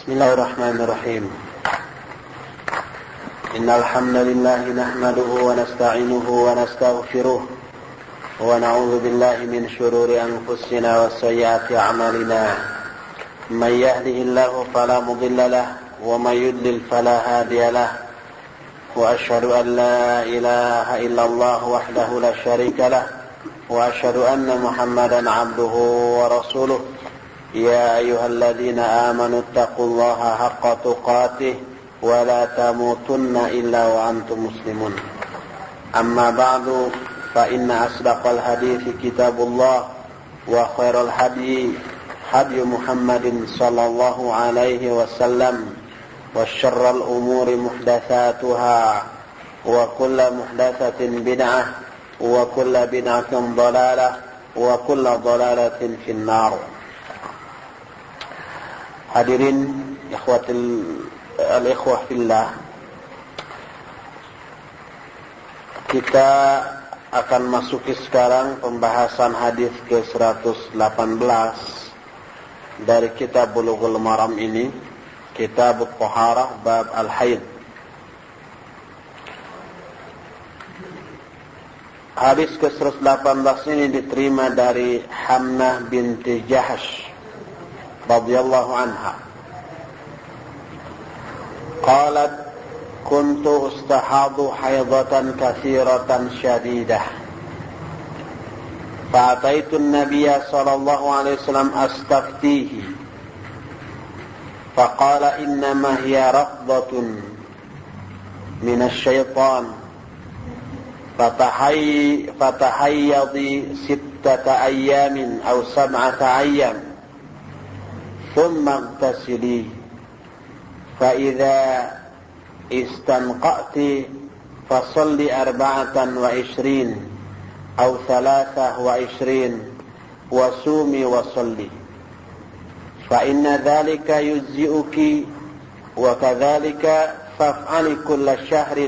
بسم الله الرحمن الرحيم إن الحمد لله نحمده ونستعينه ونستغفره ونعوذ بالله من شرور أنفسنا وسيئات أعمالنا من يهده الله فلا مضل له ومن يضلل فلا هادي له وأشهد أن لا إله إلا الله وحده لا شريك له وأشهد أن محمدا عبده ورسوله يا أيها الذين آمنوا اتقوا الله حق تقاته ولا تموتن إلا وأنتم مسلمون أما بعد فإن أصدق الحديث كتاب الله وخير الهدي هدي محمد صلى الله عليه وسلم وشر الأمور محدثاتها وكل محدثة بدعة وكل بدعة ضلالة وكل ضلالة في النار. Hadirin al-ikhwah fillah, kita akan masuki sekarang pembahasan hadis ke-118 dari kitab Bulughul Maram ini, Kitab At-Taharah bab Al-Haid. Hadis ke-118 ini diterima dari Hamnah binti Jahsh radhiyallahu anha. Qalat kuntu ustahadu haidatan katsiratan syadidah. Fa'ataitu an-nabiyya sallallahu alaihi wasallam astaftihi. Faqala innama hiya raqdatun min asy-syaitan. Fatahayyadi 6 ayyamin aw 7 ayyam. ثم اغتسلي فإذا استنقأت فصلي 24 أو 23 وصومي وصلي فإن ذلك يجزئك وكذلك فافعلي كل شهر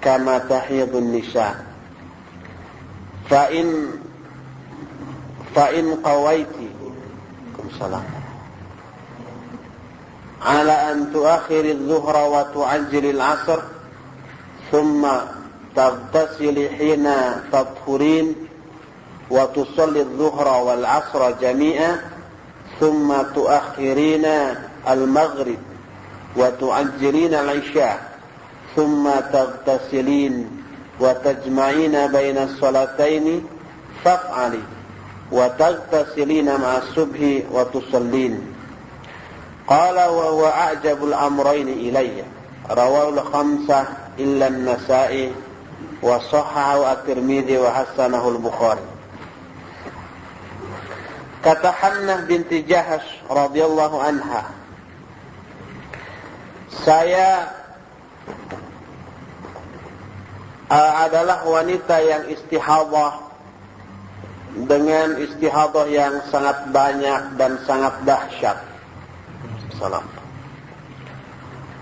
كما تحيض النساء فإن قويت على أن تؤخر الظهر وتعجل العصر ثم تغتسل حين تطهرين وتصلي الظهر والعصر جميعا ثم تؤخرين المغرب وتعجلين العشاء ثم تغتسلين وتجمعين بين الصلاتين فافعلي وتغتسلين مع الصبح وتصلين. قال وهو أعجب الأمرين إلي رواه الخمسة إلا النسائي وصححه الترمذي وحسنه البخاري. Kata Hannah binti Jahsh radhiyallahu anha, saya adalah wanita yang istihadah dengan istihadah yang sangat banyak dan sangat dahsyat.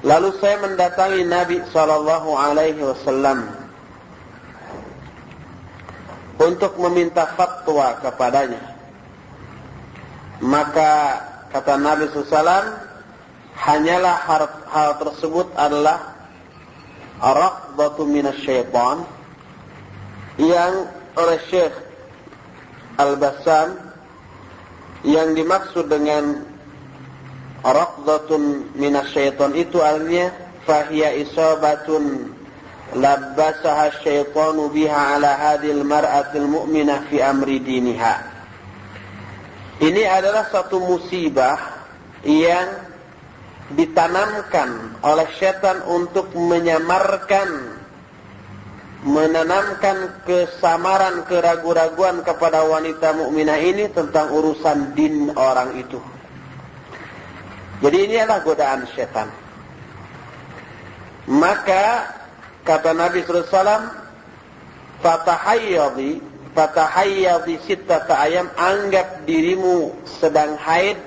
Lalu saya mendatangi Nabi sallallahu alaihi wasallam untuk meminta fatwa kepadanya. Maka kata Nabi SAW, hanyalah hal tersebut adalah raqdatu minasyaitan, yang oleh Syekh Al-Bassam, yang dimaksud dengan raqdatun minasyaitan itu artinya fahiya isabatun labbasaha syaitanu biha ala hadhil mar'atil mu'minah fi amri diniha. Ini adalah satu musibah yang ditanamkan oleh syaitan untuk menanamkan kesamaran, keraguan-raguan kepada wanita mukminah ini tentang urusan din orang itu. Jadi ini adalah godaan syaitan. Maka kata Nabi SAW, Fatahayyadi 6 ayyam, anggap dirimu sedang haid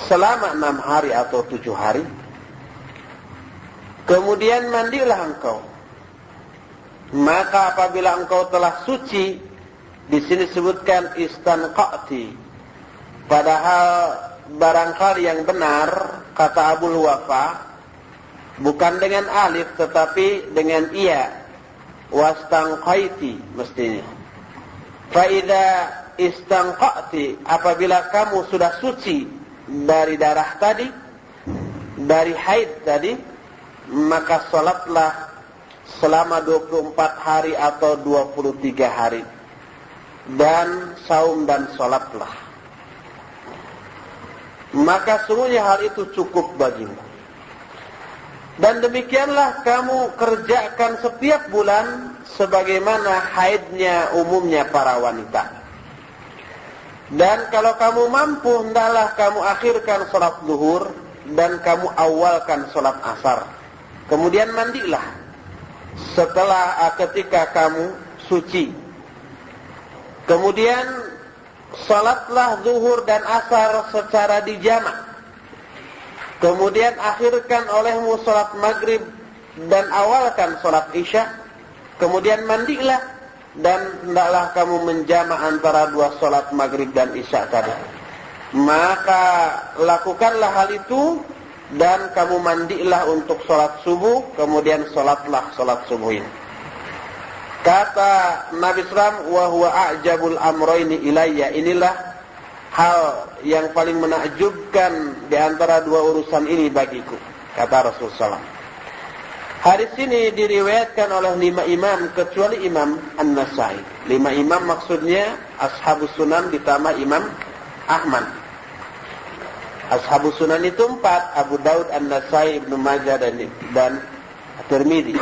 selama 6 hari atau 7 hari. Kemudian mandilah engkau. Maka apabila engkau telah suci, di sini disebutkan istanqati. Padahal barangkali yang benar, kata Abul Wafa, bukan dengan alif tetapi dengan iya. Wastangqaiti mestinya. Fa idza istangqati, apabila kamu sudah suci dari darah tadi, dari haid tadi, maka salatlah selama 24 hari atau 23 hari. Dan saum dan salatlah. Maka sungguhnya hal itu cukup bagimu. Dan demikianlah kamu kerjakan setiap bulan sebagaimana haidnya umumnya para wanita. Dan kalau kamu mampu, hendaklah kamu akhirkan salat zuhur dan kamu awalkan salat asar. Kemudian mandilah setelah ketika kamu suci. Kemudian salatlah zuhur dan asar secara dijamak. Kemudian akhirkan olehmu salat maghrib dan awalkan salat isya. Kemudian mandilah dan hendaklah kamu menjamak antara dua salat maghrib dan isya tadi. Maka lakukanlah hal itu dan kamu mandilah untuk salat subuh. Kemudian salatlah salat subuh ini. Kata Nabi SAW, wa huwa a'jabul amroini ilayya, inilah hal yang paling menakjubkan di antara dua urusan ini bagiku, kata Rasulullah SAW. Hadis ini diriwayatkan oleh 5 imam kecuali Imam An-Nasai. 5 imam maksudnya Ashabus Sunan ditambah Imam Ahmad. Ashabus Sunan itu 4, Abu Daud, An-Nasai, Ibnu Majah dan At-Tirmidzi.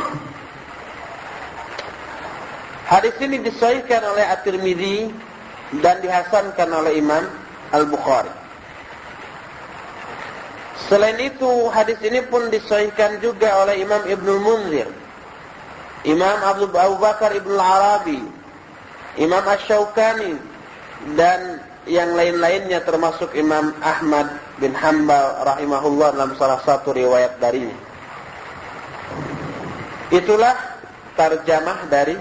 Hadis ini disahihkan oleh At-Tirmidzi dan dihasankan oleh Imam Al-Bukhari. Selain itu, hadis ini pun disahihkan juga oleh Imam Ibnu Munzir, Imam Abu Bakar Ibnu Arabi, Imam Asy-Syaukani, dan yang lain-lainnya termasuk Imam Ahmad bin Hanbal rahimahullah dalam salah satu riwayat darinya. Itulah tarjamah dari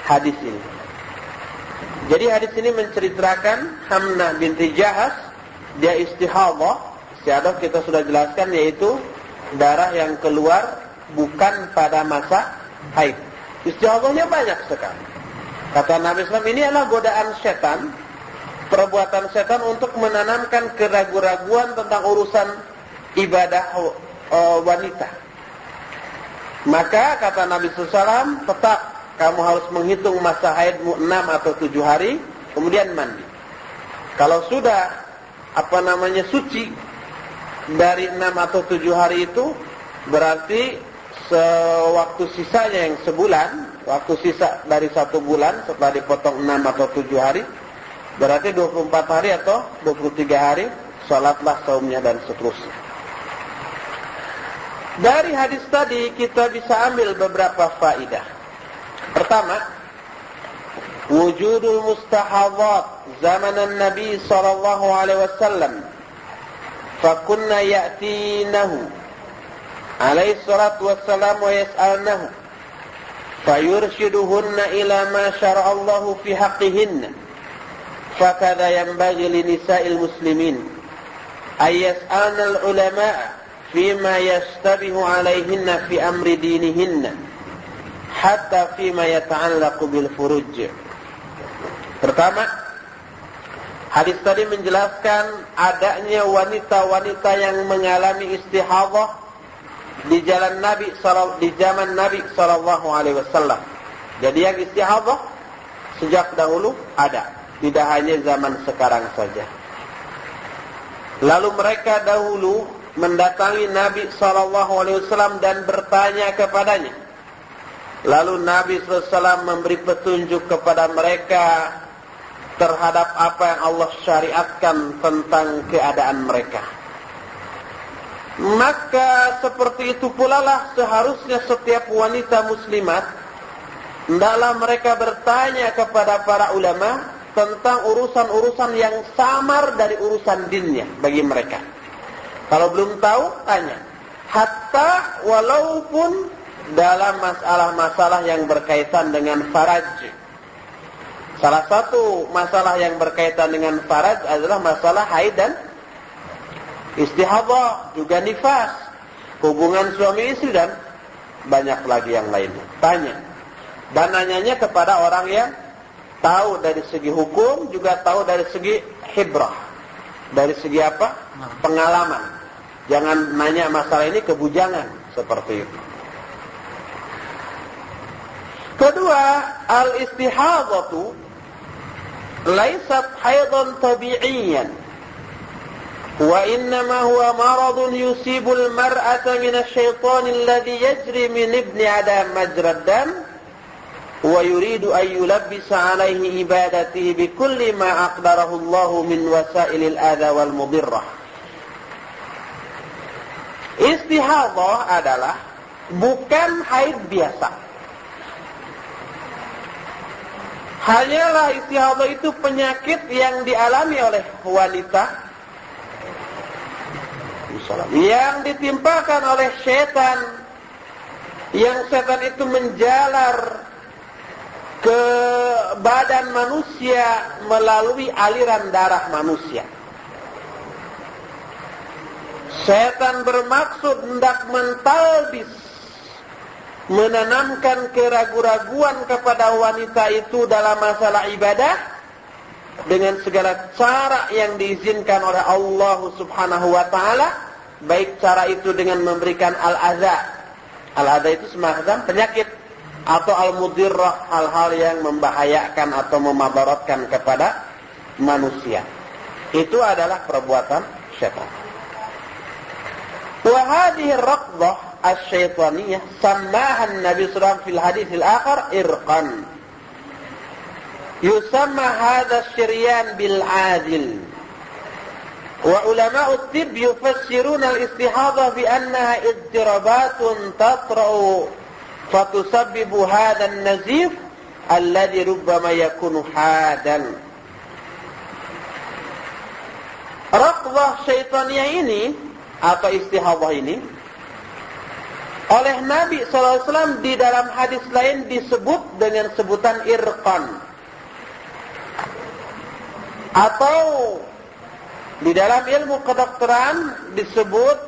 hadis ini. Jadi hadis ini menceritakan Hamnah binti Jahas, dia istihadhah. Istihadah kita sudah jelaskan, yaitu darah yang keluar bukan pada masa haid. Istihadahnya banyak sekali. Kata Nabi SAW, ini adalah godaan setan, perbuatan setan untuk menanamkan keraguan-raguan tentang urusan ibadah wanita. Maka kata Nabi SAW, tetap kamu harus menghitung masa haidmu 6 atau 7 hari, kemudian mandi. Kalau sudah suci dari 6 atau 7 hari itu, berarti sewaktu sisanya yang sebulan, waktu sisa dari 1 bulan setelah dipotong 6 atau 7 hari, berarti 24 hari atau 23 hari, salatlah, saumnya dan seterusnya. Dari hadis tadi kita bisa ambil beberapa faidah. Pertama, wujudul mustahadhat zamanan Nabi sallallahu alaihi wasallam. Fakunna ya'tinahu alaihi salatu wassalam wa yas'alnahu fayurshiduhunna ila ma syara'allahu fi haqqihinna. Fakadha yanbaghi li nisa'il muslimin ay yas'alna al-ulama'a fima yastabihu alaihinna fi amri dinihinna hatta fima yata'allaqu bil furuj. Pertama, hadis tadi menjelaskan adanya wanita-wanita yang mengalami istihadhah di zaman Nabi sallallahu alaihi wasallam. Jadi yang istihadhah sejak dahulu ada, tidak hanya zaman sekarang saja. Lalu mereka dahulu mendatangi Nabi sallallahu alaihi wasallam dan bertanya kepadanya. Lalu Nabi SAW memberi petunjuk kepada mereka terhadap apa yang Allah syariatkan tentang keadaan mereka. Maka seperti itu pula lah seharusnya setiap wanita muslimat, hendaklah mereka bertanya kepada para ulama tentang urusan-urusan yang samar dari urusan dinnya bagi mereka. Kalau belum tahu, tanya. Hatta walaupun dalam masalah-masalah yang berkaitan dengan faraj. Salah satu masalah yang berkaitan dengan faraj adalah masalah haid dan istihadhah, juga nifas, hubungan suami istri, dan banyak lagi yang lainnya. Tanya. Dan nanyanya kepada orang yang tahu dari segi hukum, juga tahu dari segi hibrah. Dari segi apa? Pengalaman. Jangan nanya masalah ini kebujangan seperti itu. Kedua, al-istihadhatu laysat haidan tabi'iyan, wa innama huwa maradun yusibul mar'ata min asy-syaitani alladhi yajri min ibni adam majrad dam wa yuridu an yulabbisa 'alaihi ibadatihi bi kulli ma aqdarahu Allah min wasailil adha wal mudirrah. Istihadhah adalah bukan haid biasa. Hanyalah istihadhah itu penyakit yang dialami oleh wanita yang ditimpakan oleh setan, yang setan itu menjalar ke badan manusia melalui aliran darah manusia. Setan bermaksud hendak mentalbis, menanamkan keraguan-raguan kepada wanita itu dalam masalah ibadah dengan segala cara yang diizinkan oleh Allah Subhanahu wa taala, baik cara itu dengan memberikan al-adza. Al-adza itu semacam penyakit, atau al-mudirrah, hal-hal yang membahayakan atau memadaratkan kepada manusia. Itu adalah perbuatan syaitan. Wa hadhihi ar-raqdah asy-syaitaniyah sammaha an-nabi sallallahu alaihi wasallam fil hadits al-akhar irqan. Yusamma hadha asy-syiryan bil 'adil. Wa ulama'u at-tibb yufassiruna al-istihadhah bi annaha iddirabatun tatra'u fatusabbibu hadha an-nazif alladhi rubbama yakunu hadan. Raqdah syaitaniyah ini atau istihadhah ini oleh Nabi SAW di dalam hadis lain disebut dengan sebutan irqan, atau di dalam ilmu kedokteran disebut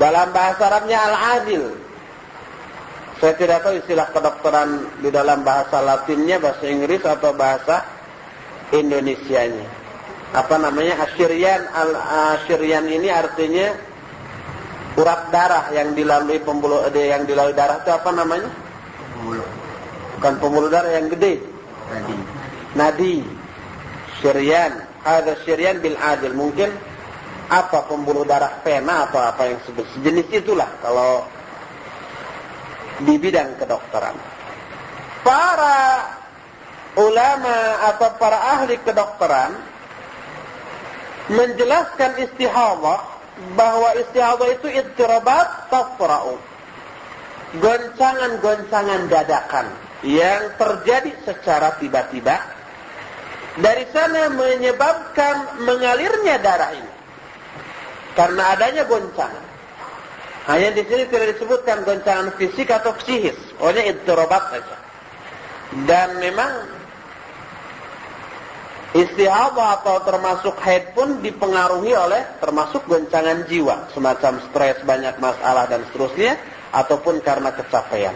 dalam bahasa Arabnya al-adil. Saya tidak tahu istilah kedokteran di dalam bahasa Latinnya, bahasa Inggris atau bahasa Indonesianya. Apa namanya? Asyiryan. Al-asyiryan ini artinya urat darah yang dilalui pembuluh, yang dilalui darah itu apa namanya? Pembuluh. Bukan pembuluh darah yang gede. Nadi. Syiryan. Ada syiryan bil adil. Mungkin apa, pembuluh darah pena atau apa yang sejenis itulah kalau di bidang kedokteran. Para ulama atau para ahli kedokteran menjelaskan istihadhah bahwa istihadhah itu ittirabat tafra'u, goncangan-goncangan dadakan yang terjadi secara tiba-tiba, dari sana menyebabkan mengalirnya darah ini karena adanya goncangan. Hanya di sini tidak disebutkan goncangan fisik atau psikis, pokoknya ittirabat saja. Dan memang istihadhah atau termasuk haid pun dipengaruhi oleh termasuk goncangan jiwa, semacam stres, banyak masalah dan seterusnya, ataupun karena kecapean.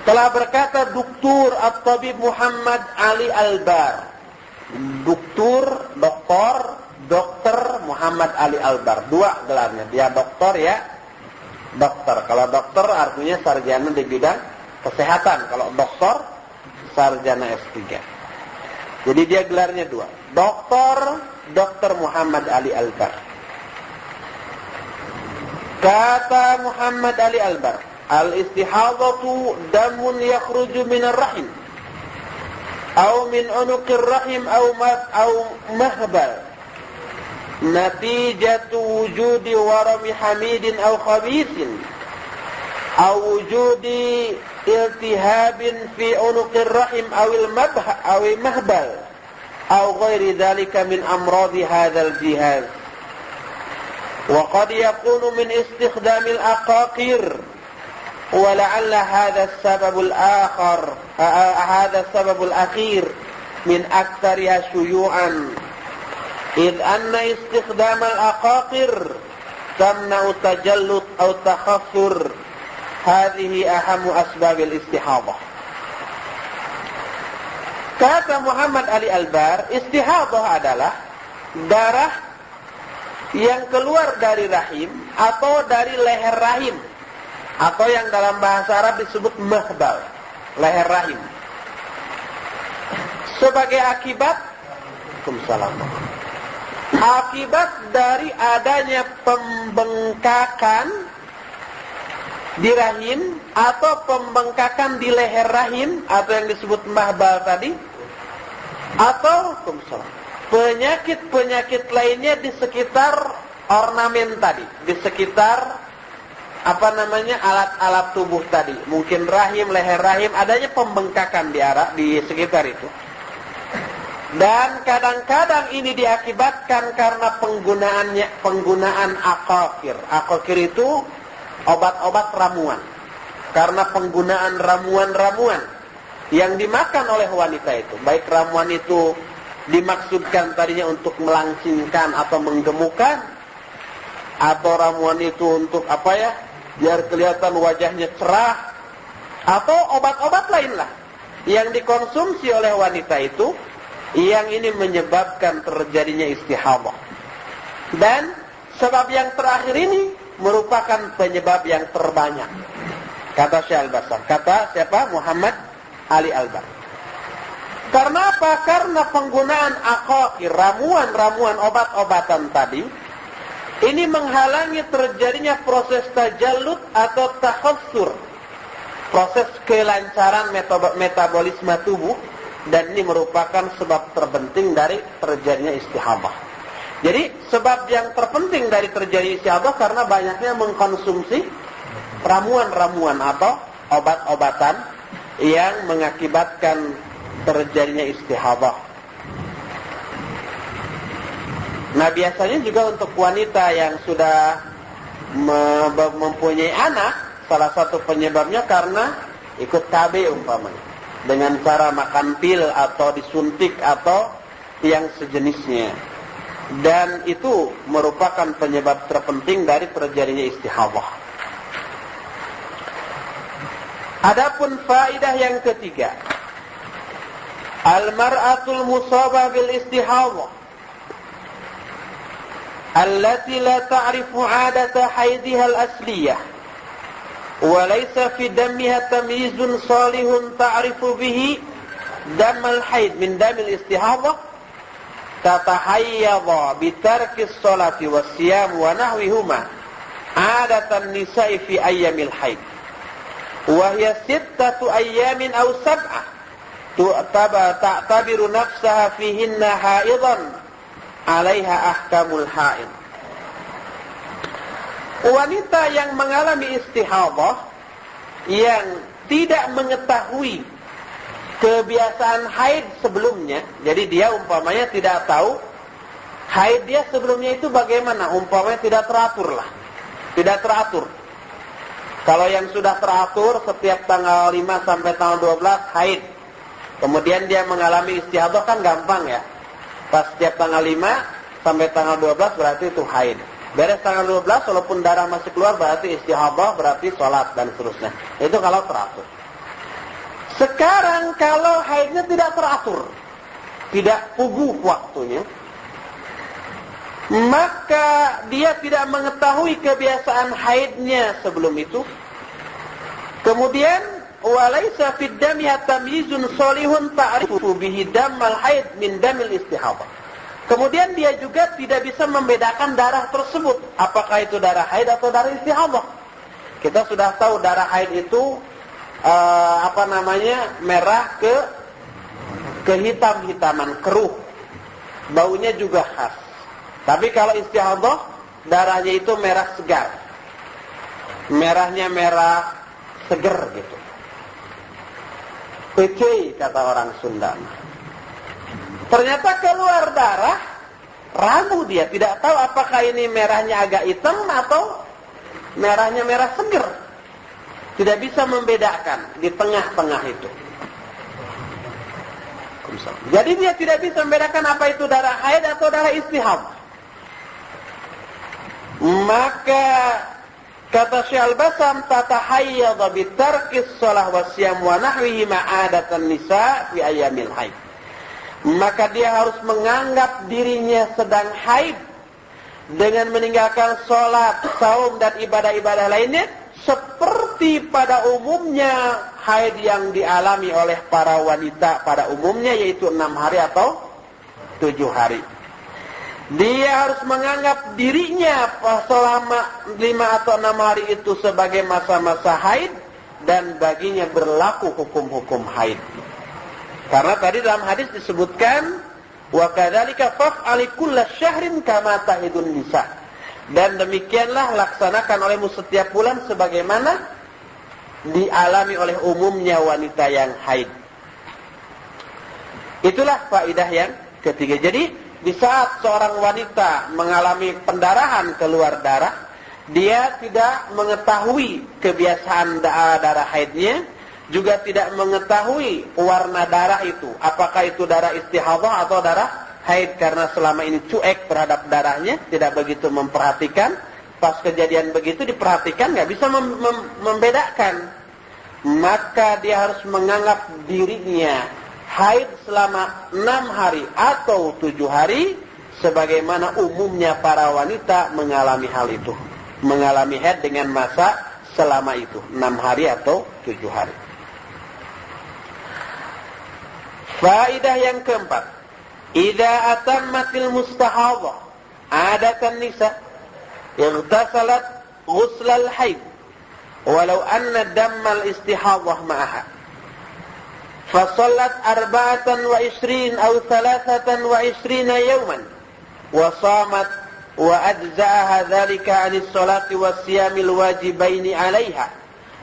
Telah berkata Dr. At-Tabib Muhammad Ali Albar, Dokter Muhammad Ali Albar, dua gelarnya, dia doktor ya, dokter. Kalau dokter artinya sarjana di bidang kesehatan, kalau doktor sarjana S3. Jadi dia gelarnya dua, Dokter Muhammad Ali Albar. Kata Muhammad Ali Albar, al-istihadhatu damun yakhruju min ar-rahim aw min unuqir rahim aw mahbal natijatu wujudi warami hamidin aw khabithin aw wujudi iltihabin fi unuqir rahim aw mahbal aw ghairi dhalika min amradi hadzal jihaz. وقد يكون من استخدام الأقاقير ولعل هذا السبب الأخير من أكثرها شيوعا id anna istikhdam al-aqaqir tamna'u tajallut aw takhaffur hadhihi ahamu asbabil istihadah. Kata Muhammad Ali Albar, istihadah adalah darah yang keluar dari rahim atau dari leher rahim, atau yang dalam bahasa Arab disebut mahbal, leher rahim, sebagai akibat dari adanya pembengkakan di rahim atau pembengkakan di leher rahim, atau yang disebut mahbal tadi, atau penyakit-penyakit lainnya di sekitar ornamen tadi, di sekitar alat-alat tubuh tadi, mungkin rahim, leher rahim, adanya pembengkakan di sekitar itu. Dan kadang-kadang ini diakibatkan karena penggunaan aqaqir. Aqaqir itu obat-obat ramuan. Karena penggunaan ramuan-ramuan yang dimakan oleh wanita itu, baik ramuan itu dimaksudkan tadinya untuk melangsingkan atau menggemukkan, atau ramuan itu untuk biar kelihatan wajahnya cerah, atau obat-obat lainlah yang dikonsumsi oleh wanita itu, yang ini menyebabkan terjadinya istihadah. Dan sebab yang terakhir ini merupakan penyebab yang terbanyak, kata Syekh Al-Bassam. Kata siapa? Muhammad Ali Albar. Karena apa? Karena penggunaan aqaqir, ramuan-ramuan obat-obatan tadi, ini menghalangi terjadinya proses tajallud atau takhassur, proses kelancaran metabolisme tubuh, dan ini merupakan sebab terpenting dari terjadinya istihadah. Jadi sebab yang terpenting dari terjadi istihadah karena banyaknya mengkonsumsi ramuan-ramuan atau obat-obatan yang mengakibatkan terjadinya istihadah. Nah, biasanya juga untuk wanita yang sudah mempunyai anak, salah satu penyebabnya karena ikut KB umpamanya, dengan cara makan pil atau disuntik atau yang sejenisnya. Dan itu merupakan penyebab terpenting dari terjadinya istihadah. Adapun faedah yang ketiga, al-mar'atul musabah bil istihadah allati la ta'rifu 'adata haidha al-asliyah wa laysa fi dammiha tamyizun salihun ta'rifu bihi dam al-haid min dam al-istihadah tatahayyadha bi tarki as-salati was-siyam wa nahwihuma 'adatan nisa'i fi ayyamil haid wa hiya 6 ayyamin aw 7 ta'tabiru nafsaha fihinna haidan 'alaiha ahkamul haid. Wanita yang mengalami istihadah yang tidak mengetahui kebiasaan haid sebelumnya, jadi dia umpamanya tidak tahu haid dia sebelumnya itu bagaimana, umpamanya tidak teratur lah, tidak teratur. Kalau yang sudah teratur setiap tanggal 5 sampai tanggal 12 haid, kemudian dia mengalami istihadah kan gampang ya. Pas setiap tanggal 5 sampai tanggal 12 berarti itu haid. Beres tanggal 12 walaupun darah masih keluar berarti istihadah, berarti sholat dan seterusnya. Itu kalau teratur. Sekarang kalau haidnya tidak teratur, tidak puguh waktunya, maka dia tidak mengetahui kebiasaan haidnya sebelum itu. Kemudian walaysa fid dami tamyizun salihun ta'rifu bihi damal haid min damil istihadah. Kemudian dia juga tidak bisa membedakan darah tersebut, apakah itu darah haid atau darah istihadah. Kita sudah tahu darah haid itu merah ke hitam-hitaman, keruh. Baunya juga khas. Tapi kalau istihadah darahnya itu merah segar. Merahnya merah seger gitu. Pece kata orang Sunda. Ternyata keluar darah, ragu dia, tidak tahu apakah ini merahnya agak hitam atau merahnya merah seger. Tidak bisa membedakan di tengah-tengah itu. Jadi dia tidak bisa membedakan apa itu darah haid atau darah istihadah. Maka kata Syekh Al-Basam, tatahayyadha bitarkis shalah wasyam wa nahwihi ma'adatan nisa fi ayyamil haid. Maka dia harus menganggap dirinya sedang haid dengan meninggalkan sholat, saum dan ibadah-ibadah lainnya seperti pada umumnya haid yang dialami oleh para wanita pada umumnya, yaitu 6 hari atau 7 hari. Dia harus menganggap dirinya selama 5 atau 6 hari itu sebagai masa-masa haid dan baginya berlaku hukum-hukum haid. Karena tadi dalam hadis disebutkan wa kadzalika faf'ali kulla syahrin kama tahidun nisa. Dan demikianlah laksanakan olehmu setiap bulan sebagaimana dialami oleh umumnya wanita yang haid. Itulah faedah yang ketiga. Jadi di saat seorang wanita mengalami pendarahan keluar darah, dia tidak mengetahui kebiasaan darah haidnya, juga tidak mengetahui warna darah itu, apakah itu darah istihadah atau darah haid, karena selama ini cuek terhadap darahnya, tidak begitu memperhatikan. Pas kejadian begitu diperhatikan, nggak bisa membedakan. Maka dia harus menganggap dirinya haid selama 6 hari atau 7 hari sebagaimana umumnya para wanita mengalami hal itu, mengalami haid dengan masa selama itu 6 hari atau 7 hari. Faedah yang keempat, idza atammatil mustahadah adatan nisa ightasalat ghuslal haid walau anna dammal istihadah ma'aha fasallat 24 aw 23 yawman wa shamat wa ajza'aha dhalika 'anis salati was siyamil wajibaini 'alayha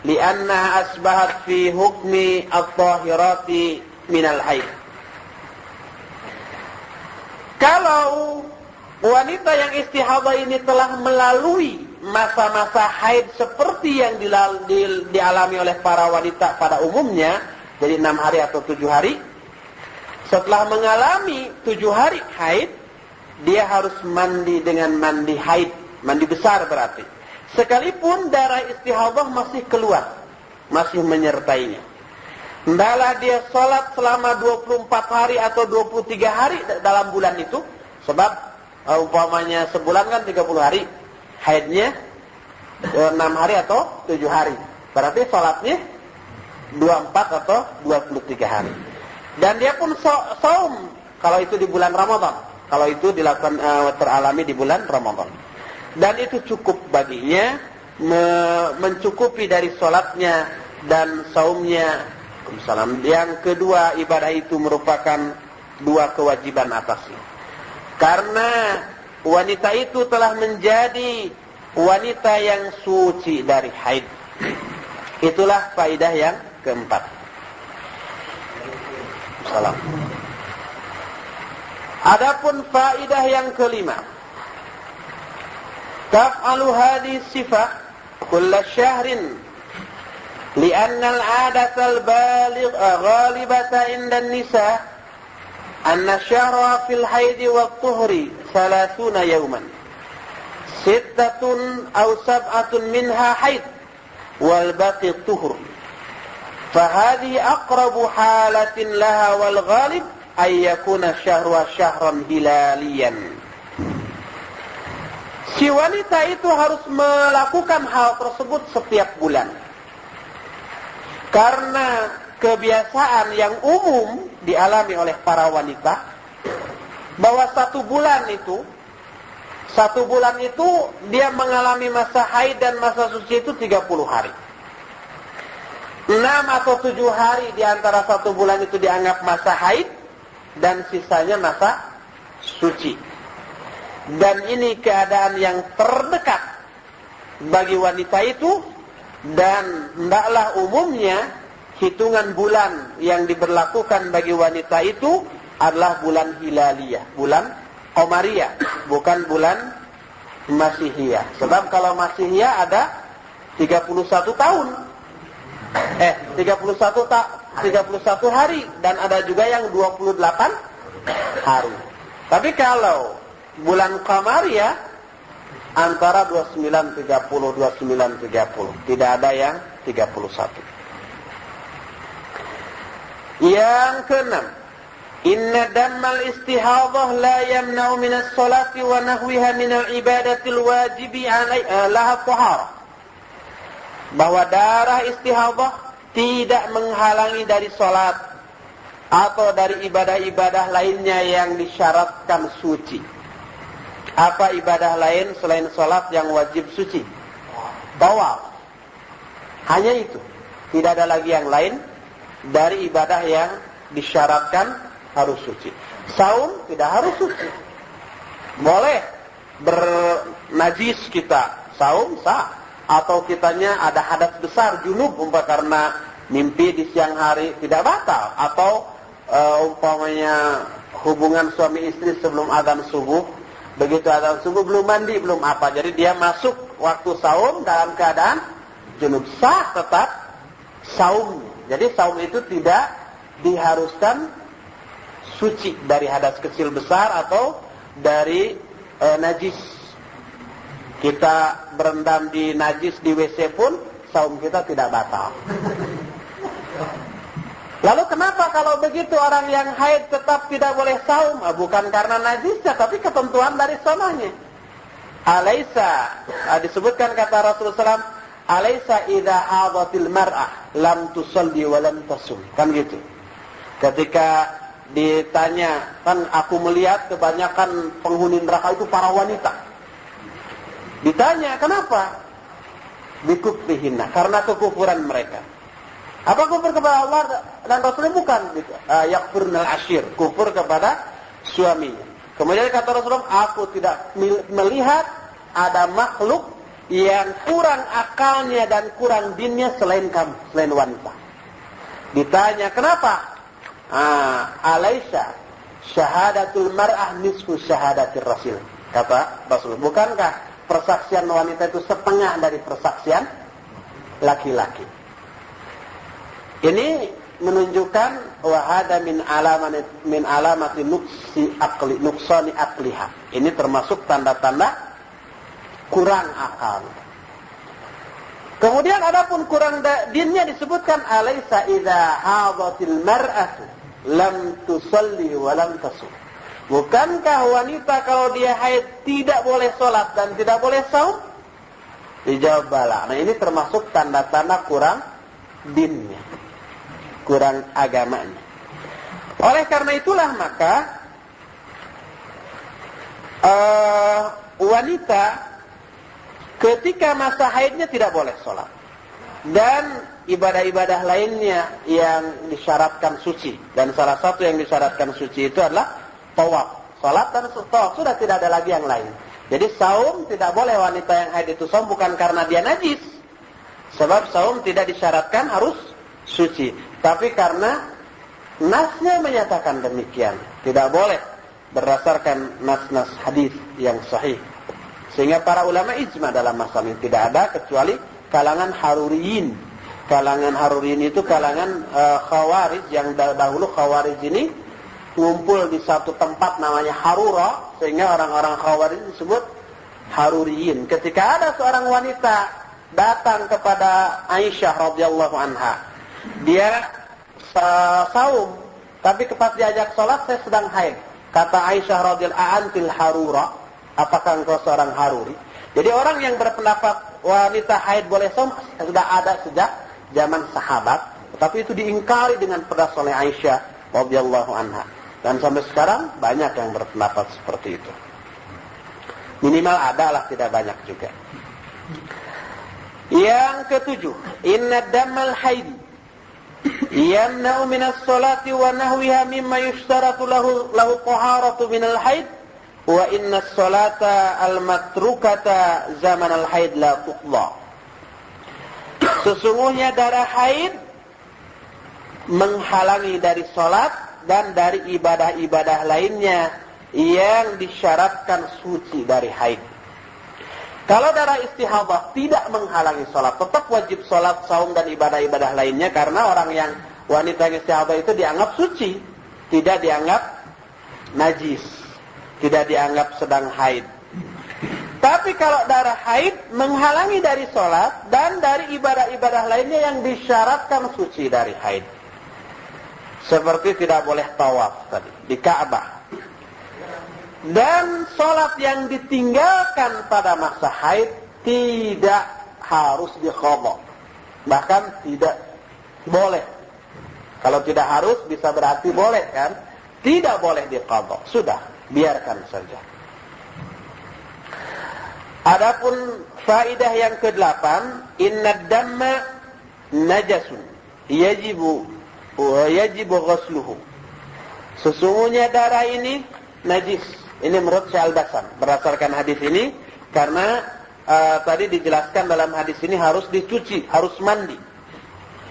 li'annaha asbahat fi hukmi at-tahirati minal haid. Kalau wanita yang istihadah ini telah melalui masa-masa haid seperti yang dialami oleh para wanita pada umumnya, jadi 6 hari atau 7 hari, setelah mengalami 7 hari haid, dia harus mandi dengan mandi haid, mandi besar berarti. Sekalipun darah istihadah masih keluar, masih menyertainya. Hendaklah dia sholat selama 24 hari atau 23 hari dalam bulan itu. Sebab umpamanya sebulan kan 30 hari, haidnya 6 hari atau 7 hari. Berarti sholatnya 24 atau 23 hari. Dan dia pun saum kalau itu di bulan Ramadan. Kalau itu dilakukan teralami di bulan Ramadan. Dan itu cukup baginya mencukupi dari sholatnya dan saumnya. Yang kedua, ibadah itu merupakan 2 kewajiban atasnya. Karena wanita itu telah menjadi wanita yang suci dari haid. Itulah faedah yang keempat. Salam. Adapun faedah yang kelima, taf'alu hadhihi sifah kulla syahrin لأن العادة الغالبة عند النساء أن الشهر في الحيض والطهر 30 يوما 6 أو 7 منها حيض والباقي الطهر فهذه أقرب حالة لها والغالب أن يكون شهرها شهرا هلاليا. Si wanita itu harus melakukan hal tersebut setiap bulan. Karena kebiasaan yang umum dialami oleh para wanita, bahwa 1 bulan itu dia mengalami masa haid dan masa suci itu 30 hari. 6 atau 7 hari di antara 1 bulan itu dianggap masa haid dan sisanya masa suci. Dan ini keadaan yang terdekat bagi wanita itu. Dan hendaklah umumnya hitungan bulan yang diberlakukan bagi wanita itu adalah bulan hilaliyah, bulan qamariyah, bukan bulan masihiyah. Sebab kalau masihiyah ada 31 tahun. 31 31 hari dan ada juga yang 28 hari. Tapi kalau bulan Qamariyah antara 29 30 29 30, tidak ada yang 31. Yang keenam, inna dammal istihadhah la yamna'u min as-salati wa nahwiha min al-ibadati al-wajibi 'alaiha laha taharah. Bahwa darah istihadhah tidak menghalangi dari salat atau dari ibadah-ibadah lainnya yang disyaratkan suci. Apa ibadah lain selain salat yang wajib suci? Tawaf. Hanya itu. Tidak ada lagi yang lain dari ibadah yang disyaratkan harus suci. Saum tidak harus suci. Boleh bernajis kita, saum sah. Atau kitanya ada hadas besar, junub karena mimpi di siang hari, tidak batal. Atau umpamanya hubungan suami istri sebelum azan subuh, begitu azan subuh belum mandi, belum apa, jadi dia masuk waktu saum dalam keadaan junub, sah tetap saum. Jadi saum itu tidak diharuskan suci dari hadas kecil besar atau dari najis. Kita berendam di najis di WC pun saum kita tidak batal. Lalu kenapa kalau begitu orang yang haid tetap tidak boleh saum? Bukan karena najisnya, tapi ketentuan dari sonohnya. Alaysa, disebutkan kata Rasulullah SAW, alaysa idha hadatil mar'ah lam tusalli wa lam tasum. Kan gitu. Ketika ditanya, kan aku melihat kebanyakan penghuni neraka itu para wanita. Ditanya, kenapa? Bikufrihinna, karena kekufuran mereka. Apa kufur kepada Allah dan Rasulnya? Bukan. Yakfurnal ashir, kufur kepada suaminya. Kemudian kata Rasulullah, aku tidak melihat ada makhluk yang kurang akalnya dan kurang dinnya selain kamu, selain wanita. Ditanya, kenapa? Alaysa syahadatul mar'ah nisfu syahadatir rasul. Kata Rasulullah, bukankah persaksian wanita itu setengah dari persaksian laki-laki? Ini menunjukkan wahada min alamati nuksani akliha. Ini termasuk tanda-tanda kurang akal. Kemudian adapun kurang dinnya disebutkan alaysa idza hadatil mar'atu lam tusalli wa lam tasum. Bukankah wanita kalau dia haid tidak boleh sholat dan tidak boleh saum? Dijawab bala. Nah, ini termasuk tanda-tanda kurang dinnya, kurang agamanya. Oleh karena itulah maka wanita ketika masa haidnya tidak boleh sholat dan ibadah-ibadah lainnya yang disyaratkan suci. Dan salah satu yang disyaratkan suci itu adalah tawaf. Salat dan tawaf, sudah tidak ada lagi yang lain. Jadi saum tidak boleh wanita yang haid itu saum bukan karena dia najis. Sebab saum tidak disyaratkan harus suci. Tapi karena nasnya menyatakan demikian. Tidak boleh berdasarkan nas-nas hadis yang sahih. Sehingga para ulama ijma dalam masalah ini. Tidak ada kecuali kalangan Haruriyin. Kalangan Haruriyin itu kalangan Khawarij, yang dahulu Khawarij ini kumpul di satu tempat namanya Harura, sehingga orang-orang Khawarij disebut Haruriyin. Ketika ada seorang wanita datang kepada Aisyah radhiyallahu anha, dia saum, tapi pas diajak sholat saya sedang haid. Kata Aisyah radhiyallahu antil Harura, apakah engkau seorang Haruri? Jadi orang yang berpendapat wanita haid boleh saum sudah ada sejak zaman sahabat, tapi itu diingkari dengan pedas oleh Aisyah radhiyallahu anha. Dan sampai sekarang banyak yang berpendapat seperti itu. Minimal ada lah, tidak banyak juga. Yang ketujuh, inna dammal haid yamna'u minas salati wa nahwiha mimma yushtaratu lahu taharatu minal haid wa inna salata al-matrukata zaman al-haid la tuqda. Sesungguhnya darah haid menghalangi dari salat dan dari ibadah-ibadah lainnya yang disyaratkan suci dari haid. Kalau darah istihadah tidak menghalangi sholat, tetap wajib sholat, saum dan ibadah-ibadah lainnya, karena orang yang wanita yang istihadah itu dianggap suci, tidak dianggap najis, tidak dianggap sedang haid. Tapi kalau darah haid menghalangi dari sholat dan dari ibadah-ibadah lainnya yang disyaratkan suci dari haid. Seperti tidak boleh tawaf tadi di Ka'bah. Dan sholat yang ditinggalkan pada masa haid tidak harus diqadha. Bahkan tidak boleh. Kalau tidak harus bisa berarti boleh kan? Tidak boleh diqadha. Sudah, biarkan saja. Adapun faidah yang ke-8, innad damma najasun yajibu ghusluhu. Sesungguhnya darah ini najis. Ini menurut Syekh Al-Basam berdasarkan hadis ini, karena tadi dijelaskan dalam hadis ini harus dicuci, harus mandi.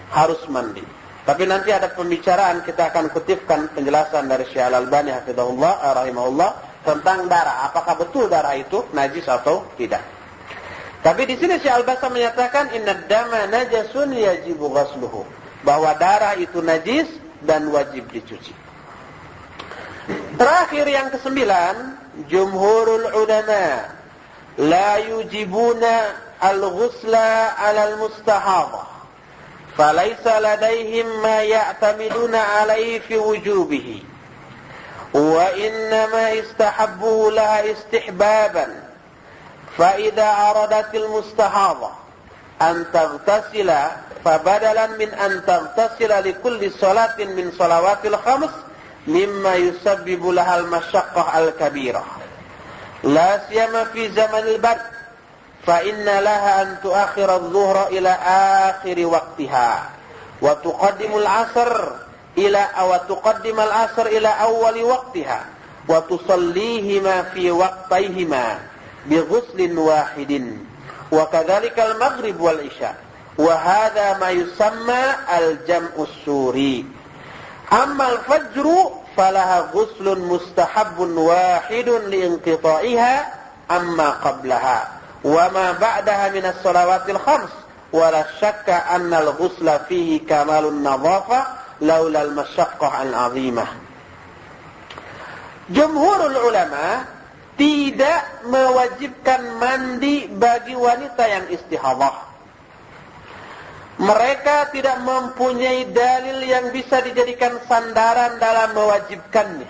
Harus mandi. Tapi nanti ada pembicaraan, kita akan kutipkan penjelasan dari Syekh Al-Albani hafizahullah rahimahullah tentang darah. Apakah betul darah itu najis atau tidak? Tapi di sini Syekh Al-Basam menyatakan innad dama najasun yajibu ghusluhu, bahwa darah itu najis dan wajib dicuci. Terakhir yang ke-9, jumhurul ulama la yujibuna al-ghusla 'ala al-mustahadhah, falaysa ladaihim ma ya'tamiduna 'alayhi fi wujubihi, wa innama istahabbuhu laha istihbaban, fa idza aradatil mustahadhah an taghtasila fa badalan min an taghtasila li kulli salatin min salawatil khams mimma yusabbibu lahal masyaqqah al-kabirah la siyama fi zamanil bard fa inna laha an tuakhira adh-dhuhra ila akhir waqtiha wa tuqaddimu al-'asr ila ila awwal waqtiha wa tusallihima fi waqtayhima bi ghuslin wahidin wa kadzalika al-maghrib wal isya wa hadha ma yusamma al-jam'u as-suri. Amma al-fajru falaha ghuslun mustahabbun wahidun liinqita'iha amma qablaha wa ma ba'daha min as-salawatil khams wa la syakka anna al-ghusla fihi kamalun nadhafa laula al-masyaqqah al-'azimah. Jumhurul ulama tidak mewajibkan mandi bagi wanita yang istihadah. Mereka tidak mempunyai dalil yang bisa dijadikan sandaran dalam mewajibkannya.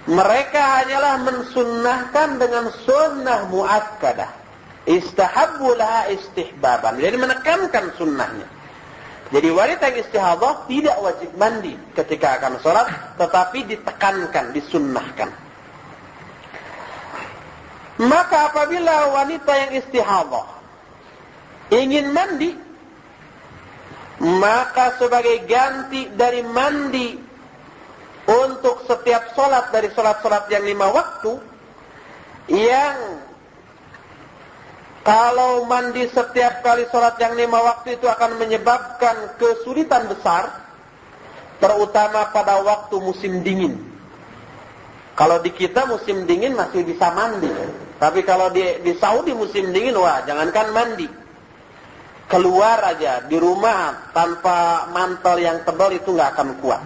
Mereka hanyalah mensunnahkan dengan sunnah muakkadah. Istahabbu laha istihbaban. Jadi menekankan sunnahnya. Jadi wanita yang istihadah tidak wajib mandi ketika akan sholat, tetapi ditekankan, disunnahkan. Maka apabila wanita yang istihadah ingin mandi, maka sebagai ganti dari mandi untuk setiap sholat dari sholat-sholat yang 5 waktu, yang kalau mandi setiap kali sholat yang 5 waktu itu akan menyebabkan kesulitan besar, terutama pada waktu musim dingin. Kalau di kita musim dingin masih bisa mandi, tapi kalau di Saudi musim dingin, wah jangankan mandi, keluar aja di rumah tanpa mantel yang tebal itu nggak akan kuat.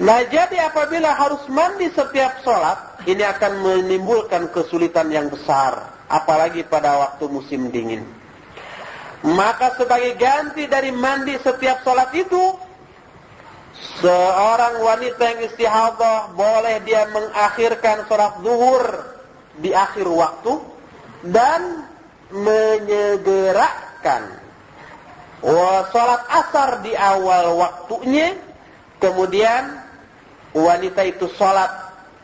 Nah, jadi apabila harus mandi setiap sholat, ini akan menimbulkan kesulitan yang besar, apalagi pada waktu musim dingin. Maka sebagai ganti dari mandi setiap sholat itu, seorang wanita yang istihadah boleh dia mengakhirkan sholat zuhur di akhir waktu dan menyegerakan sholat asar di awal waktunya. Kemudian wanita itu sholat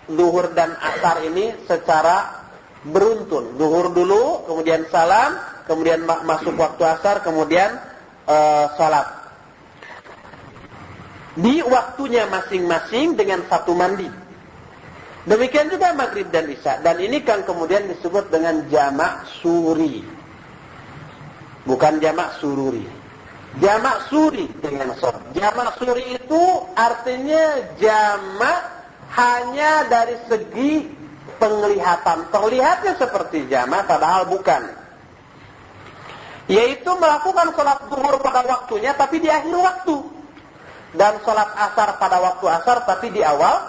zuhur dan asar ini secara beruntun. Zuhur dulu, kemudian salam, kemudian masuk waktu asar, kemudian sholat di waktunya masing-masing dengan satu mandi. Demikian juga maghrib dan isya. Dan ini kan kemudian disebut dengan jamak suri, bukan jamak sururi. Jamak suri dengan sor. Jamak suri itu artinya jamak hanya dari segi penglihatan. Terlihatnya seperti jamak padahal bukan. yaitu melakukan sholat zuhur pada waktunya tapi di akhir waktu, dan sholat asar pada waktu asar tapi di awal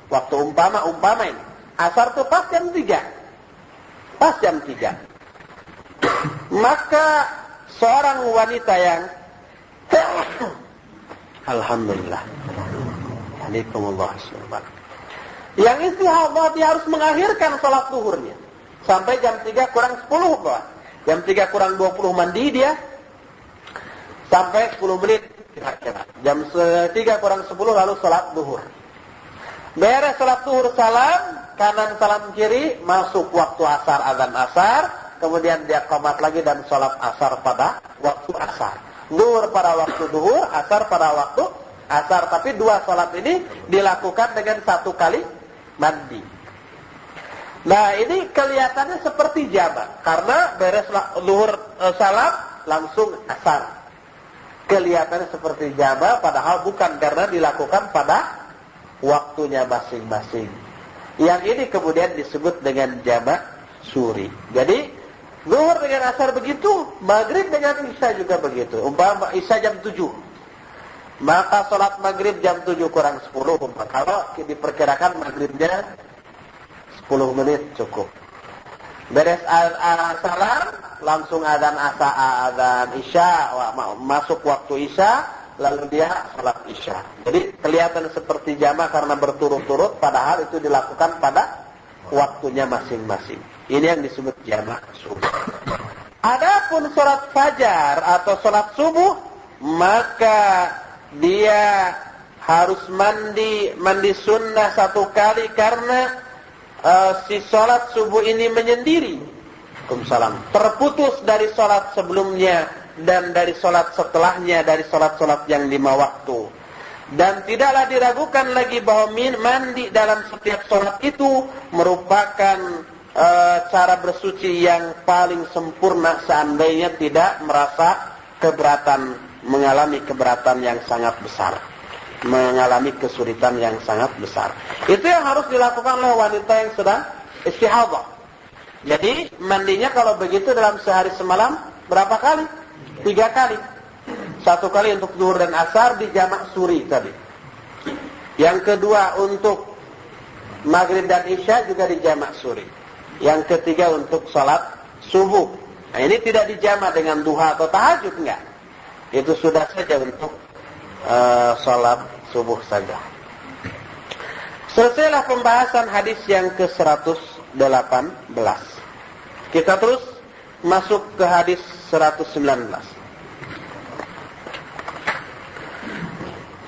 waktu. Umpama ini asar itu pas jam 3, maka seorang wanita yang alhamdulillah, yang istihadah, dia harus mengakhirkan sholat zuhurnya sampai jam 3 kurang 10 bawah. Jam 3 kurang 20 mandi dia sampai 10 menit kira-kira. Jam 3 kurang 10 lalu sholat zuhur. Beres sholat zuhur, salam kanan salam kiri, masuk waktu asar, azan asar, kemudian dia qomat lagi dan sholat asar pada waktu asar. Zuhur pada waktu zuhur, asar pada waktu asar. Tapi dua sholat ini dilakukan dengan satu kali mandi. Nah, ini kelihatannya seperti jamak karena beres zuhur salam langsung asar. Kelihatannya seperti jamak padahal bukan, karena dilakukan pada waktunya masing-masing. Yang ini kemudian disebut dengan jamak suri. Jadi zuhur dengan asar begitu, maghrib dengan isya juga begitu. Umpama isya jam 7, maka sholat maghrib jam 7 kurang 10. Kalau diperkirakan maghribnya 10 menit cukup. Beres salam langsung adzan isya, masuk waktu isya, lalu dia salat isya. Jadi kelihatan seperti jamak karena berturut-turut, padahal itu dilakukan pada waktunya masing-masing. Ini yang disebut jamak subuh. Adapun salat fajar atau salat subuh, maka dia harus mandi sunnah satu kali karena si sholat subuh ini menyendiri, terputus dari sholat sebelumnya dan dari sholat setelahnya, dari sholat-sholat yang 5 waktu. Dan tidaklah diragukan lagi bahwa mandi dalam setiap sholat itu merupakan cara bersuci yang paling sempurna seandainya tidak merasa keberatan, mengalami keberatan yang sangat besar, mengalami kesulitan yang sangat besar. Itu yang harus dilakukan oleh wanita yang sedang istihadah. Jadi mandinya kalau begitu dalam sehari semalam berapa kali? 3 kali. 1 kali untuk zuhur dan asar di jamak suri tadi. Yang kedua untuk maghrib dan isya juga di jamak suri. Yang ketiga untuk salat subuh. Nah, ini tidak dijamak dengan duha atau tahajud, enggak. Itu sudah saja untuk salat subuh saja. Selesailah pembahasan hadis yang ke-118. Kita terus masuk ke hadis 119.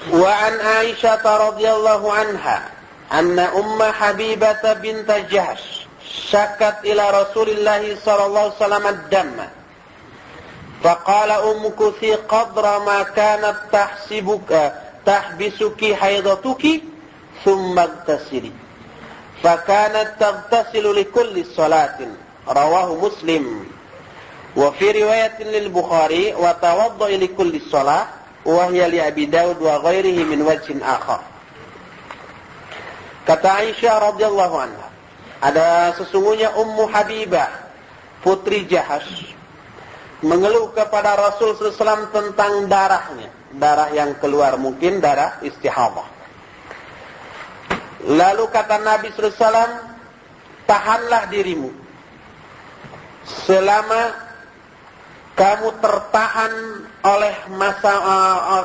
Wa an Aisyah radhiyallahu anha anna Umma Habibah bint Jahsh syakat ila Rasulillah sallallahu alaihi wasallam ad-damma. Faqala umkuthi qadra ma kanat tahbisuki haidatuki thumma igtasili. Fakanat taghtasilu likulli salatin. Rawahu Muslim. Wa fi riwayatin lil Bukhari wa tawadda'i likulli salat wa hiya li Abi Dawud wa ghairihi min wajhin akhar. Kata Aisyah radhiyallahu anha, ada sesungguhnya Ummu Habibah putri Jahash mengeluh kepada Rasul SAW tentang darahnya, darah yang keluar, mungkin darah istihadah. Lalu kata Nabi SAW, tahanlah dirimu selama kamu tertahan oleh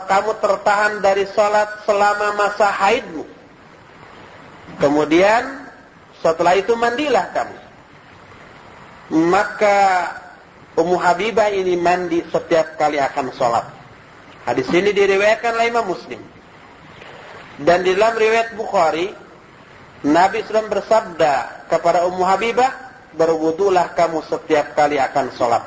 kamu tertahan dari salat selama masa haidmu. Kemudian setelah itu mandilah kamu. Maka Ummu Habibah ini mandi setiap kali akan sholat. Hadis ini diriwayatkan oleh Imam Muslim. Dan di dalam riwayat Bukhari, Nabi SAW bersabda kepada Ummu Habibah, berwudulah kamu setiap kali akan sholat.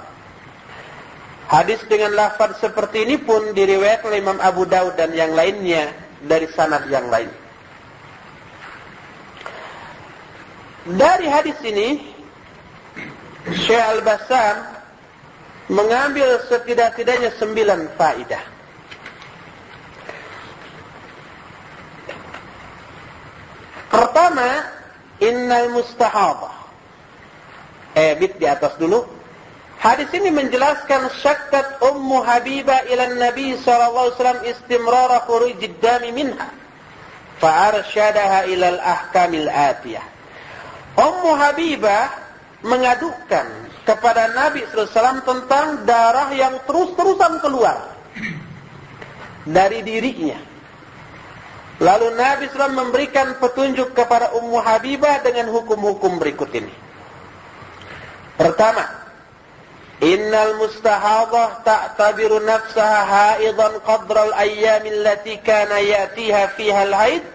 Hadis dengan lafaz seperti ini pun diriwayatkan oleh Imam Abu Daud dan yang lainnya dari sanad yang lain. Dari hadis ini, Syekh Al-Bassam mengambil setidak-tidaknya 9 faedah. Pertama, innal mustahadah. Bit di atas dulu. Hadis ini menjelaskan syakkat Ummu Habibah ila Nabi sallallahu alaihi wasallam istimrar khurujid dami minha fa arsyadaha ila al-ahkamil atiyah. Ummu Habibah mengadukan kepada Nabi sallallahu alaihi wasallam tentang darah yang terus-terusan keluar dari dirinya. Lalu Nabi SAW memberikan petunjuk kepada Ummu Habibah dengan hukum-hukum berikut ini. Pertama, innal mustahadah ta'tabiru nafsaha haidan qadra al-ayyam allati kana ya'tiha fiha al-haid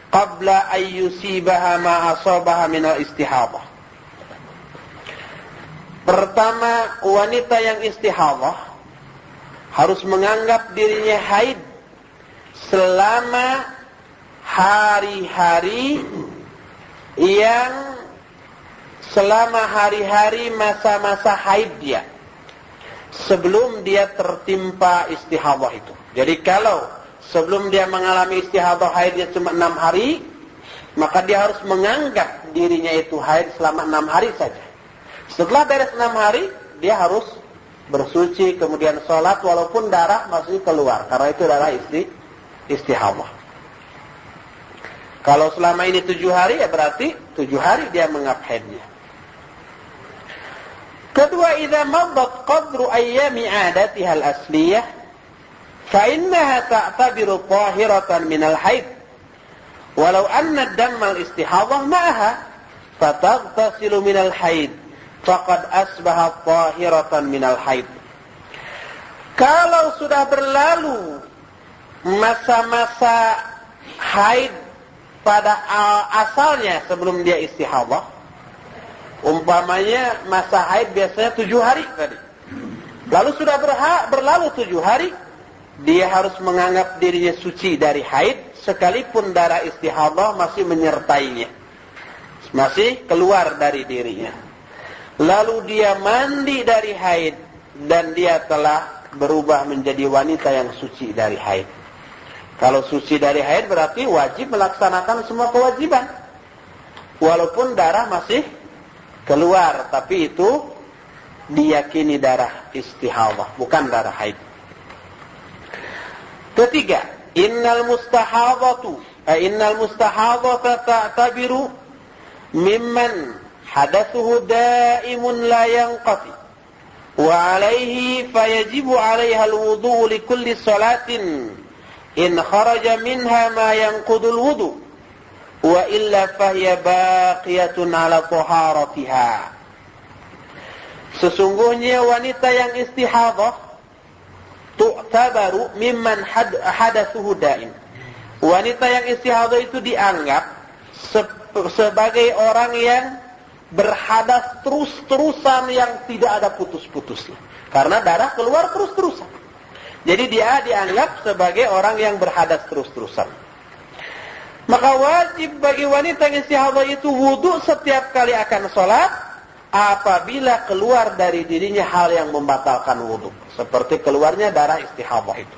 qabla an yusibaha ma asabaha min al-istihadah. Pertama, wanita yang istihadah harus menganggap dirinya haid selama hari-hari masa-masa haid dia, sebelum dia tertimpa istihadah itu. Jadi kalau sebelum dia mengalami istihadah haid dia cuma 6 hari, maka dia harus menganggap dirinya itu haid selama 6 hari saja. Setelah beres 6 hari, dia harus bersuci, kemudian sholat walaupun darah masih keluar, karena itu darah istihadah. Kalau selama ini 7 hari, ya berarti 7 hari dia menganggap haidnya. Kedua, idza maddat qadru ayyami 'adatiha al-asliyah fa innaha ta'tabiru tahiratan min al-haid walau anna ad-damma al-istihadah ma'aha fataghtasilu min al-haid faqad asbaha tahiratan min al-haid. Kalau sudah berlalu masa-masa haid pada asalnya sebelum dia istihadah, umpamanya masa haid biasanya 7 hari tadi, lalu sudah berlalu 7 hari, dia harus menganggap dirinya suci dari haid sekalipun darah istihadah masih menyertainya, masih keluar dari dirinya. Lalu dia mandi dari haid dan dia telah berubah menjadi wanita yang suci dari haid. Kalau suci dari haid berarti wajib melaksanakan semua kewajiban, walaupun darah masih keluar, tapi itu diyakini darah istihadah, bukan darah haid. Ketiga, innal mustahadata ta'tabiru mimman hadatsuhu daimun la yanqati wa alaihi fayajibu 'alaiha al-wudu' li kulli salatin in kharaja minha ma yanqudul wudu wa illa fahiya baqiyatun ala taharatiha. Sesungguhnya wanita yang istihadah tu'tabaru mimman hadatsuhu daim. Wanita yang istihadah itu dianggap sebagai orang yang berhadas terus-terusan yang tidak ada putus-putusnya, karena darah keluar terus-terusan. Jadi dia dianggap sebagai orang yang berhadas terus-terusan. Maka wajib bagi wanita yang istihadah itu wudu setiap kali akan sholat apabila keluar dari dirinya hal yang membatalkan wudu, seperti keluarnya darah istihadah itu.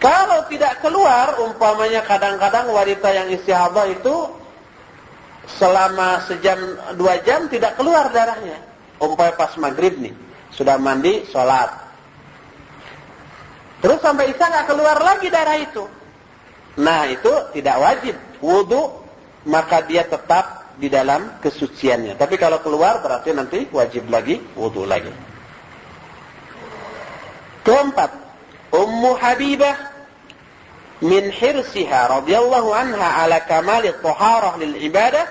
Kalau tidak keluar, umpamanya kadang-kadang wanita yang istihadah itu selama sejam 2 jam tidak keluar darahnya, umpamanya pas maghrib nih, sudah mandi, sholat, terus sampai isya nggak keluar lagi darah itu. Nah, itu tidak wajib wudu, maka dia tetap di dalam kesuciannya. Tapi kalau keluar berarti nanti wajib lagi wudu lagi. Keempat, Ummu Habibah min hirsiha radhiyallahu anha ala kamali taharah lil ibadah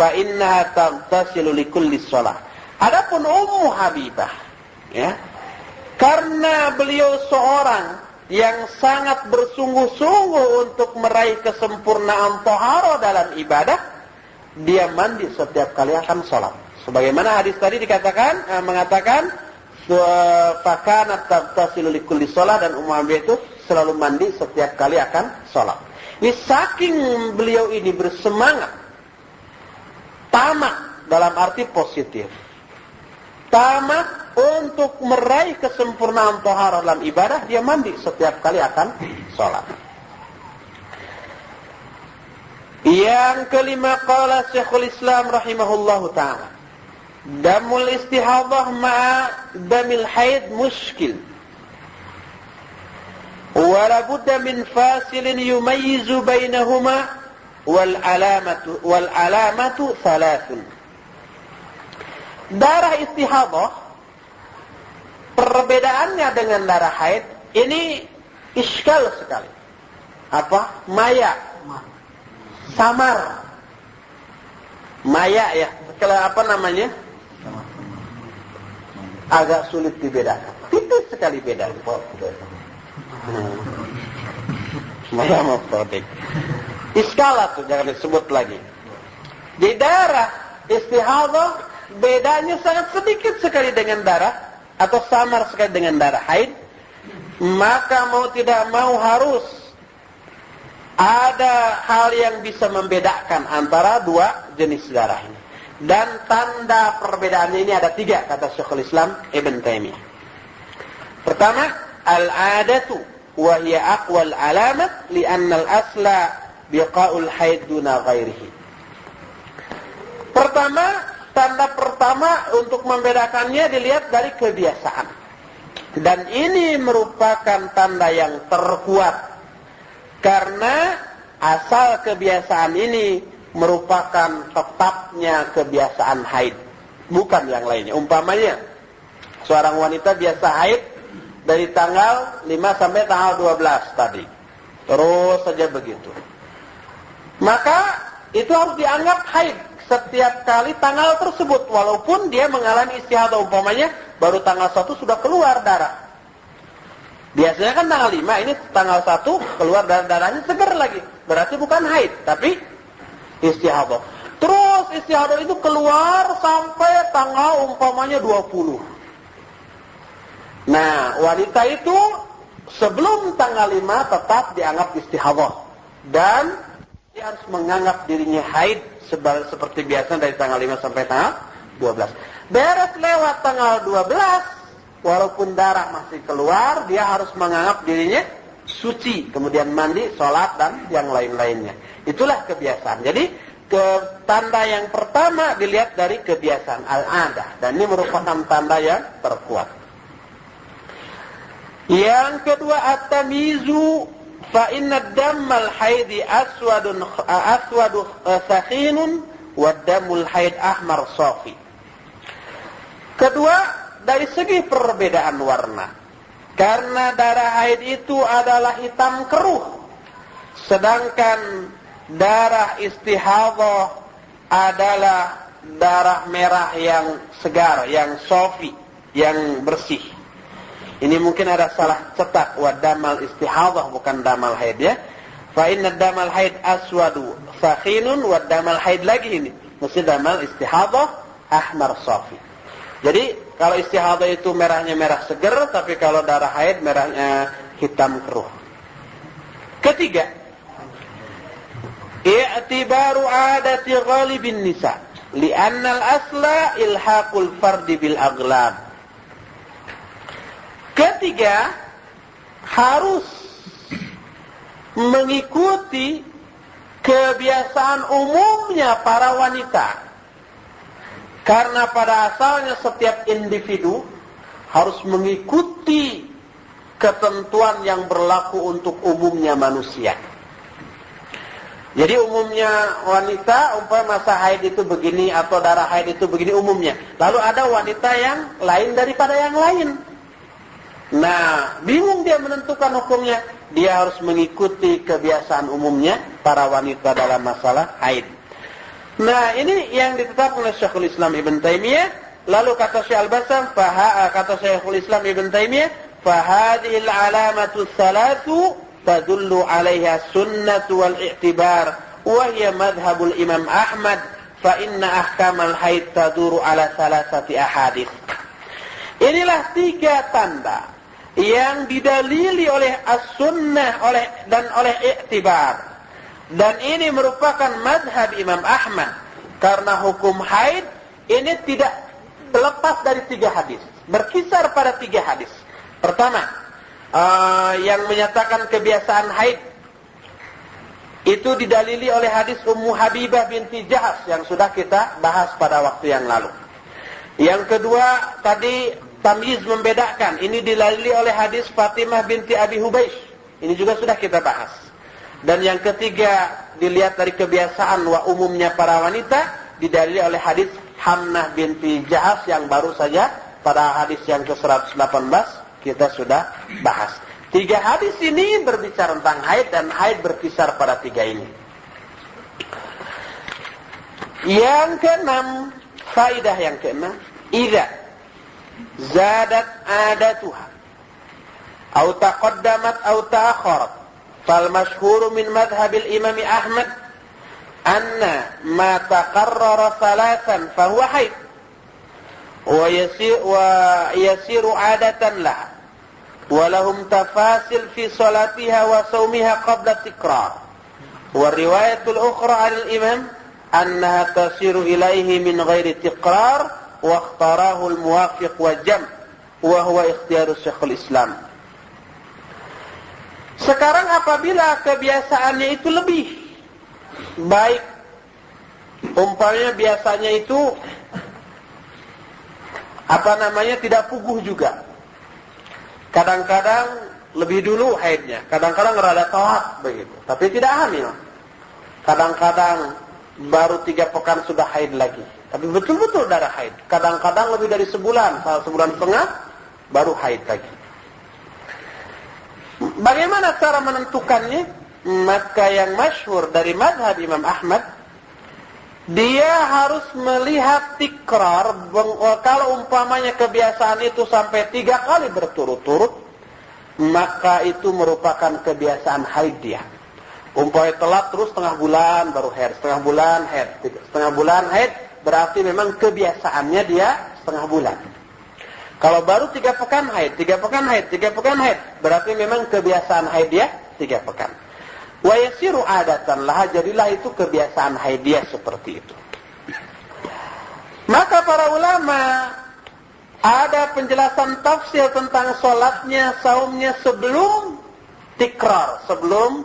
fa innaha taghtasilu li kulli shalah. Adapun Ummu Habibah, ya, karena beliau seorang yang sangat bersungguh-sungguh untuk meraih kesempurnaan taharah dalam ibadah, dia mandi setiap kali akan sholat. Sebagaimana hadis tadi mengatakan fakanat taghtasilu li kulli shalah, dan Ummu Habibah itu selalu mandi setiap kali akan sholat. Ini saking beliau ini bersemangat, tamak dalam arti positif, tamak untuk meraih kesempurnaan taharah dalam ibadah, dia mandi setiap kali akan sholat. Yang kelima, qala Syekhul Islam rahimahullahu ta'ala, damul istihadah ma'a damil haid muskil. Wala budda min fasilin yumayyizu bainahuma wal alamatu thalathun. Darah istihadah, perbedaannya dengan darah haid ini iskal sekali. Apa? Maya, samar, maya ya. Kalau apa namanya? Agak sulit dibedakan. Tipis sekali beda. Maya mafrodik. Iskala tuh jangan disebut lagi. Di darah istihadah bedanya sangat sedikit sekali dengan darah atau samar sekali dengan darah haid. Maka mau tidak mau harus ada hal yang bisa membedakan antara dua jenis darah ini. Dan tanda perbedaannya ini ada 3 kata Syekhul Islam Ibn Taimiyah. Pertama, al-adatu wa hiya aqwal alamat li'anna al-asla biqa'ul haid duna ghairihi. Pertama, tanda pertama untuk membedakannya dilihat dari kebiasaan. Dan ini merupakan tanda yang terkuat karena asal kebiasaan ini merupakan tetapnya kebiasaan haid, bukan yang lainnya. Umpamanya seorang wanita biasa haid dari tanggal 5 sampai tanggal 12 tadi, terus saja begitu, maka itu harus dianggap haid setiap kali tanggal tersebut, walaupun dia mengalami istihadah. Umpamanya baru tanggal 1 sudah keluar darah. Biasanya kan tanggal 5, ini tanggal 1 keluar darahnya segar lagi, berarti bukan haid tapi istihadah. Terus istihadah itu keluar sampai tanggal umpamanya 20. Nah, wanita itu sebelum tanggal 5 tetap dianggap istihadah. Dan dia harus menganggap dirinya haid seperti biasa dari tanggal 5 sampai tanggal 12. Beres lewat tanggal 12, walaupun darah masih keluar, dia harus menganggap dirinya suci. Kemudian mandi, sholat, dan yang lain-lainnya. Itulah kebiasaan. Jadi tanda yang pertama dilihat dari kebiasaan al-adah, dan ini merupakan tanda yang terkuat. Yang kedua, at-tamizu, fa inna dammal haidi aswadu sakhinun wa damul haid ahmar safi. Kedua, dari segi perbedaan warna. Karena darah haid itu adalah hitam keruh, sedangkan darah istihadah adalah darah merah yang segar, yang sofi, yang bersih. Ini mungkin ada salah cetak, wa damal istihadah bukan damal haid ya. Fa inna damal haid aswadu sakhinun wa damal haid lagi ini. Mesti damal istihadah ahmar safi. Jadi kalau istihadah itu merahnya merah segar, tapi kalau darah haid merahnya hitam keruh. Ketiga, i'tibaru adati ghalibin nisa li'anna al-asla ilhaqul fardi bil aghlab. Ketiga, harus mengikuti kebiasaan umumnya para wanita. Karena pada asalnya setiap individu harus mengikuti ketentuan yang berlaku untuk umumnya manusia. Jadi umumnya wanita, umpama masa haid itu begini atau darah haid itu begini umumnya. Lalu ada wanita yang lain daripada yang lain. Nah, bingung dia menentukan hukumnya. Dia harus mengikuti kebiasaan umumnya para wanita dalam masalah haid. Nah, ini yang ditetapkan oleh Syekhul Islam Ibn Taimiyah. Lalu kata Syekh Al-Bassam, kata Syekhul Islam Ibn Taimiyah, fahadhil alamatu salatu tadullu 'alaiha sunnatu wal i'tibar wa hiya madhhabul Imam Ahmad fa inna ahkamal haid taduru 'ala salasati ahadits. Inilah 3 tanda yang didalili oleh as-sunnah dan oleh i'tibar. Dan ini merupakan madhab Imam Ahmad. Karena hukum haid ini tidak terlepas dari 3 hadis. Berkisar pada 3 hadis. Pertama, yang menyatakan kebiasaan haid itu didalili oleh hadis Ummu Habibah binti Jahas yang sudah kita bahas pada waktu yang lalu. Yang kedua tadi tamyiz, membedakan. Ini dilalui oleh hadis Fatimah binti Abi Hubeish. Ini juga sudah kita bahas. Dan yang ketiga dilihat dari kebiasaan wa umumnya para wanita, didalili oleh hadis Hamnah binti Jahas yang baru saja pada hadis yang ke-118 kita sudah bahas. 3 hadis ini berbicara tentang haid, dan haid berkisar pada 3 ini. Yang keenam, faidah yang keenam, idza zadat adatuha au taqaddamat au ta'akharat fal masyhur min madhhabil imam Ahmad anna ma taqarrara thalathan fa huwa haid wa yasiru adatan laha wa lahum tafasil fi salatiha wa sawmiha qabla tikrar. Wa riwayatul ukhra 'an al-imam annaha tasiru ilaihi min ghairi tiqrar wa ikhtarahu al-muwafiq wa jam' wa huwa ikhtiyaru Syekhul Islam. Sekarang apabila kebiasaannya itu lebih baik, umpamanya biasanya itu tidak puguh juga, kadang-kadang lebih dulu haidnya, kadang-kadang rada telat begitu, tapi tidak hamil, kadang-kadang baru 3 pekan sudah haid lagi, tapi betul-betul darah haid. Kadang-kadang lebih dari sebulan, sebulan setengah baru haid lagi. Bagaimana cara menentukannya? Maka yang masyhur dari mazhab Imam Ahmad, dia harus melihat tikrar. Kalau umpamanya kebiasaan itu sampai 3 kali berturut-turut, maka itu merupakan kebiasaan haid dia. Umpamanya telat terus setengah bulan baru haid, setengah bulan haid, berarti memang kebiasaannya dia setengah bulan. Kalau baru 3 pekan haid, 3 pekan haid, 3 pekan haid, berarti memang kebiasaan haid dia 3 pekan. Wa yasiru adatan lah, jadilah itu kebiasaan haid dia seperti itu. Maka para ulama ada penjelasan tafsir tentang sholatnya, saumnya sebelum tikrar, sebelum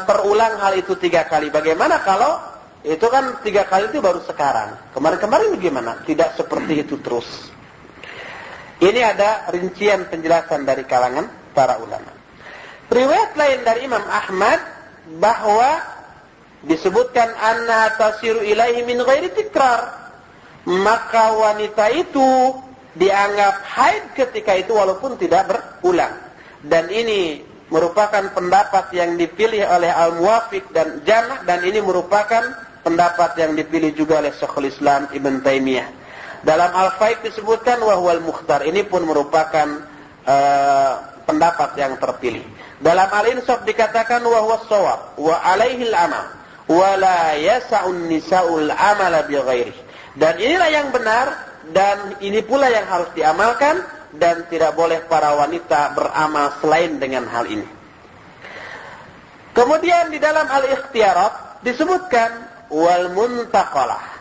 terulang hal itu 3 kali. Bagaimana kalau itu kan 3 kali itu baru sekarang, kemarin-kemarin bagaimana? Tidak seperti itu terus. Ini ada rincian penjelasan dari kalangan para ulama. Riwayat lain dari Imam Ahmad bahwa disebutkan anna tasiru ilaihi min ghairi tikrar, maka wanita itu dianggap haid ketika itu walaupun tidak berulang. Dan ini merupakan pendapat yang dipilih oleh Al-Muwafiq dan Jam', dan ini merupakan pendapat yang dipilih juga oleh Syekhul Islam Ibn Taimiyah. Dalam Al-Faid disebutkan wahwal mukhtar, ini pun merupakan pendapat yang terpilih. Dalam Al-Insaf dikatakan wahwa shawab wa alaihi al-amal wa la yasa'un nisa'ul amala bi ghairihi. Dan inilah yang benar, dan ini pula yang harus diamalkan, dan tidak boleh para wanita beramal selain dengan hal ini. Kemudian di dalam Al-Ikhtiyarat disebutkan wal muntaqalah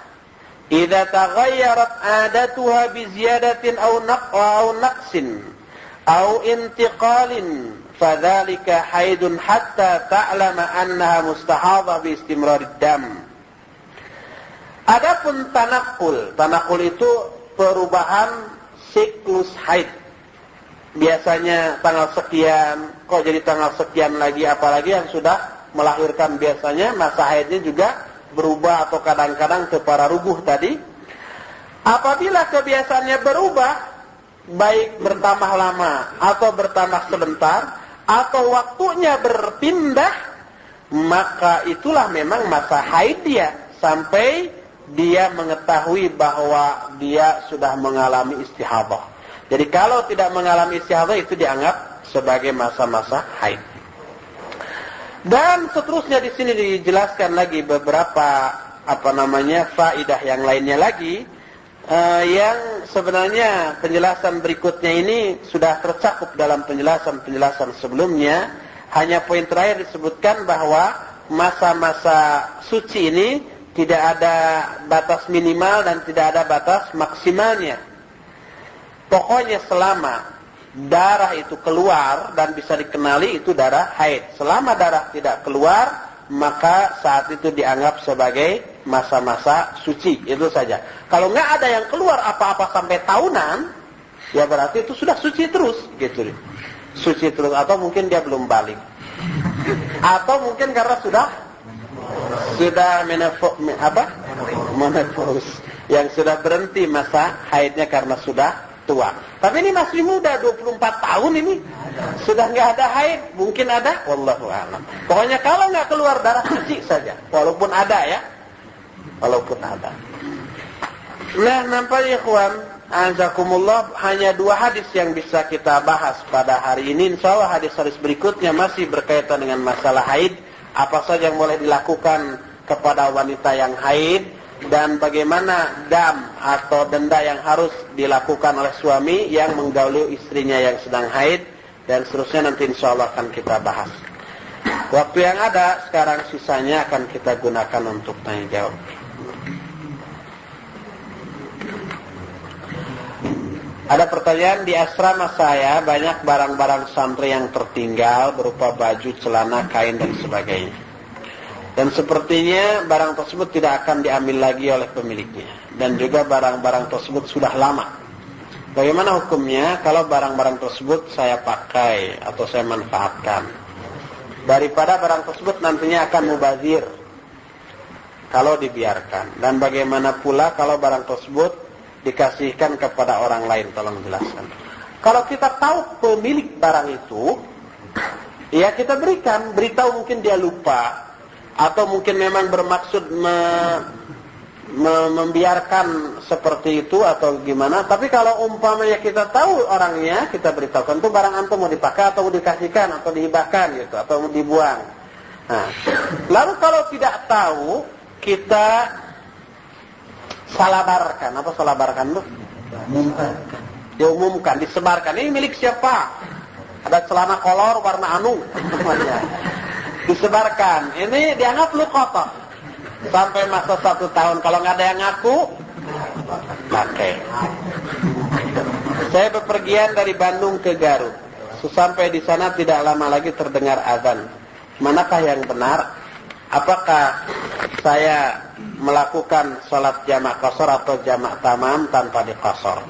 idza taghayyarat adatuha bi ziyadatin aw naqsin aw intiqalin fadzalika haidun hatta ta'lama annaha mustahadhah bi istimrarid dam. Adapun tanaqul itu perubahan siklus haid. Biasanya tanggal sekian, kok jadi tanggal sekian lagi, apalagi yang sudah melahirkan biasanya masa haidnya juga berubah atau kadang-kadang keparah-rubuh tadi. Apabila kebiasaannya berubah, baik bertambah lama atau bertambah sebentar, atau waktunya berpindah, maka itulah memang masa haid dia sampai dia mengetahui bahwa dia sudah mengalami istihadhah. Jadi kalau tidak mengalami istihadhah itu dianggap sebagai masa-masa haid. Dan seterusnya di sini dijelaskan lagi beberapa faidah yang lainnya lagi, yang sebenarnya penjelasan berikutnya ini sudah tercakup dalam penjelasan sebelumnya. Hanya poin terakhir disebutkan bahwa masa-masa suci ini tidak ada batas minimal dan tidak ada batas maksimalnya. Pokoknya selama darah itu keluar dan bisa dikenali itu darah haid. Selama darah tidak keluar, maka saat itu dianggap sebagai masa-masa suci, itu saja. Kalau nggak ada yang keluar apa-apa sampai tahunan, ya berarti itu sudah suci terus, gitu. Suci terus, atau mungkin dia belum balik, atau mungkin karena sudah menopause, yang sudah berhenti masa haidnya karena sudah tua. Tapi ini masih muda, 24 tahun ini sudah nggak ada haid, mungkin ada, wallahu a'lam. Pokoknya kalau nggak keluar darah suci saja, walaupun ada ya, walaupun ada. Nah, nampaknya ikhwan, azakumullah, hanya 2 hadis yang bisa kita bahas pada hari ini. Insyaallah hadis-hadis berikutnya masih berkaitan dengan masalah haid, apa saja yang boleh dilakukan kepada wanita yang haid, dan bagaimana dam atau denda yang harus dilakukan oleh suami yang menggauli istrinya yang sedang haid, dan seterusnya nanti insyaallah akan kita bahas. Waktu yang ada sekarang sisanya akan kita gunakan untuk tanya jawab. Ada pertanyaan, di asrama saya banyak barang-barang santri yang tertinggal berupa baju, celana, kain dan sebagainya. Dan sepertinya barang tersebut tidak akan diambil lagi oleh pemiliknya. Dan juga barang-barang tersebut sudah lama. Bagaimana hukumnya kalau barang-barang tersebut saya pakai atau saya manfaatkan, daripada barang tersebut nantinya akan mubazir kalau dibiarkan? Dan bagaimana pula kalau barang tersebut dikasihkan kepada orang lain? Tolong jelaskan. Kalau kita tahu pemilik barang itu, ya kita berikan. Beritahu, mungkin dia lupa, atau mungkin memang bermaksud membiarkan seperti itu atau gimana. Tapi kalau umpamanya kita tahu orangnya, kita beritahukan, itu barang antum mau dipakai atau mau dikasihkan atau dihibahkan gitu, atau mau dibuang. Nah, lalu kalau tidak tahu, kita salabarkan. Apa salabarkan itu? Diumumkan, disebarkan. Ini milik siapa? Ada celana kolor warna anu namanya. Disebarkan. Ini dianggap luqata sampai masa 1 tahun. Kalau nggak ada yang ngaku, pakai. Saya bepergian dari Bandung ke Garut. Sampai di sana tidak lama lagi terdengar azan. Manakah yang benar? Apakah saya melakukan sholat jamak qashar atau jamak tamam tanpa diqashar?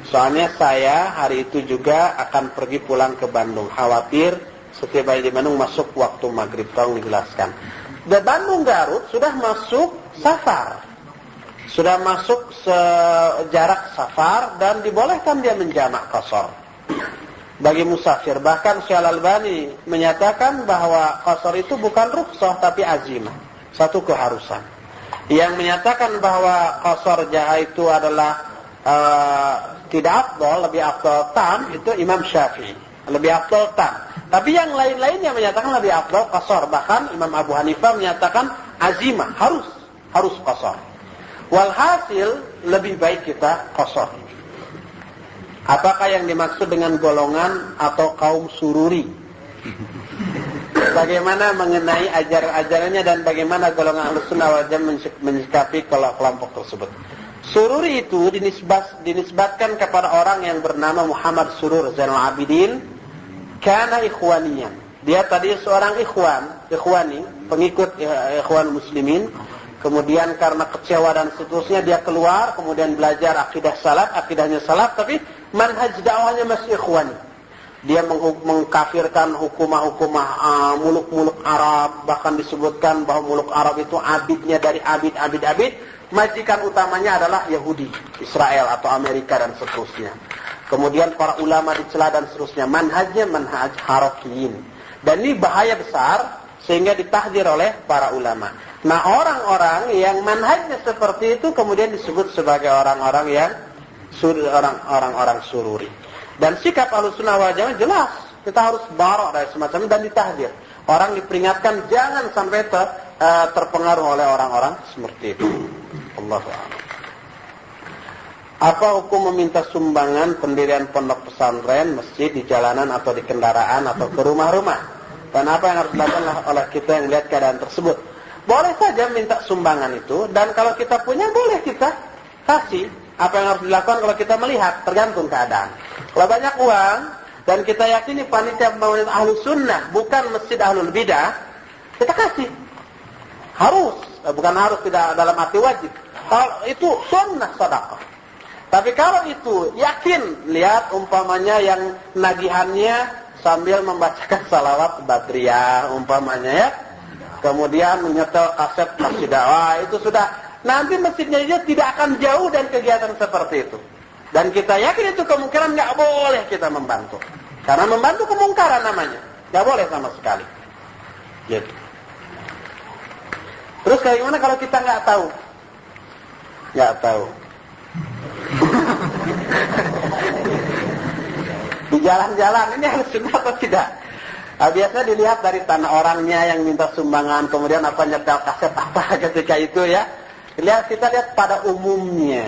Soalnya saya hari itu juga akan pergi pulang ke Bandung. Khawatir setiap di Bandung masuk waktu maghrib. Tolong dijelaskan. Di Bandung Garut sudah masuk safar, sudah masuk sejarak safar, dan dibolehkan dia menjamak qashar bagi musafir. Bahkan Syekh Al-Albani menyatakan bahwa qashar itu bukan rukhsah tapi azimah, satu keharusan. Yang menyatakan bahwa qashar jaha itu adalah tidak afdal, lebih afdal tam, itu Imam Syafi'i, lebih afdal tam. Tapi yang lain-lainnya menyatakan lebih afdal qashar. Bahkan Imam Abu Hanifah menyatakan azimah, harus qashar. Walhasil lebih baik kita qashar. Apakah yang dimaksud dengan golongan atau kaum sururi? Bagaimana mengenai ajaran-ajarannya dan bagaimana golongan Ahlussunnah wal Jamaah menyikapi kelompok tersebut? Sururi itu dinisbatkan kepada orang yang bernama Muhammad Surur Zainul Abidin, kana ikhwaniyan. Dia tadi seorang ikhwani, pengikut ikhwan muslimin. Kemudian karena kecewa dan seterusnya dia keluar, kemudian belajar akidahnya salaf, tapi manhaj dakwahnya masih ikhwani. Dia mengkafirkan hukumah-hukumah muluk-muluk Arab, bahkan disebutkan bahwa muluk Arab itu abidnya dari abid. Majikan utamanya adalah Yahudi, Israel atau Amerika dan seterusnya. Kemudian para ulama dicela dan seterusnya. Manhajnya manhaj harakiyin. Dan ini bahaya besar sehingga ditahdir oleh para ulama. Nah, orang-orang yang manhajnya seperti itu kemudian disebut sebagai orang-orang sururi. Dan sikap Ahlussunnah wal Jamaah jelas, kita harus barok dari semacam dan ditahdir. Orang diperingatkan jangan sampai terpengaruh oleh orang-orang seperti itu. Allahu a'lam. Apa hukum meminta sumbangan pendirian pondok pesantren, masjid di jalanan atau di kendaraan atau ke rumah-rumah? Dan apa yang harus dilakukan oleh kita yang melihat keadaan tersebut? Boleh saja minta sumbangan itu, dan kalau kita punya boleh kita kasih. Apa yang harus dilakukan kalau kita melihat, tergantung keadaan. Kalau banyak uang dan kita yakini panitia pembangunan Ahlus Sunnah bukan masjid Ahlul Bidah, kita kasih. Harus. bukan harus, tidak dalam arti wajib. Kalau itu sunnah sedekah. Tapi kalau itu yakin, lihat umpamanya yang nagihannya sambil membacakan salawat badriyah umpamanya ya. Kemudian menyetel kaset masjid dakwah, itu sudah, nanti masjidnya aja tidak akan jauh dari kegiatan seperti itu. Dan kita yakin itu kemungkinan nggak boleh kita membantu. Karena membantu kemungkaran namanya. Nggak boleh sama sekali. Gitu. Terus kayak gimana kalau kita nggak tahu? Nggak tahu. Di jalan-jalan ini harus sunnah atau tidak? Biasanya dilihat dari tanah orangnya yang minta sumbangan, kemudian apa nyetel kaset apa ketika itu ya. Kita lihat pada umumnya.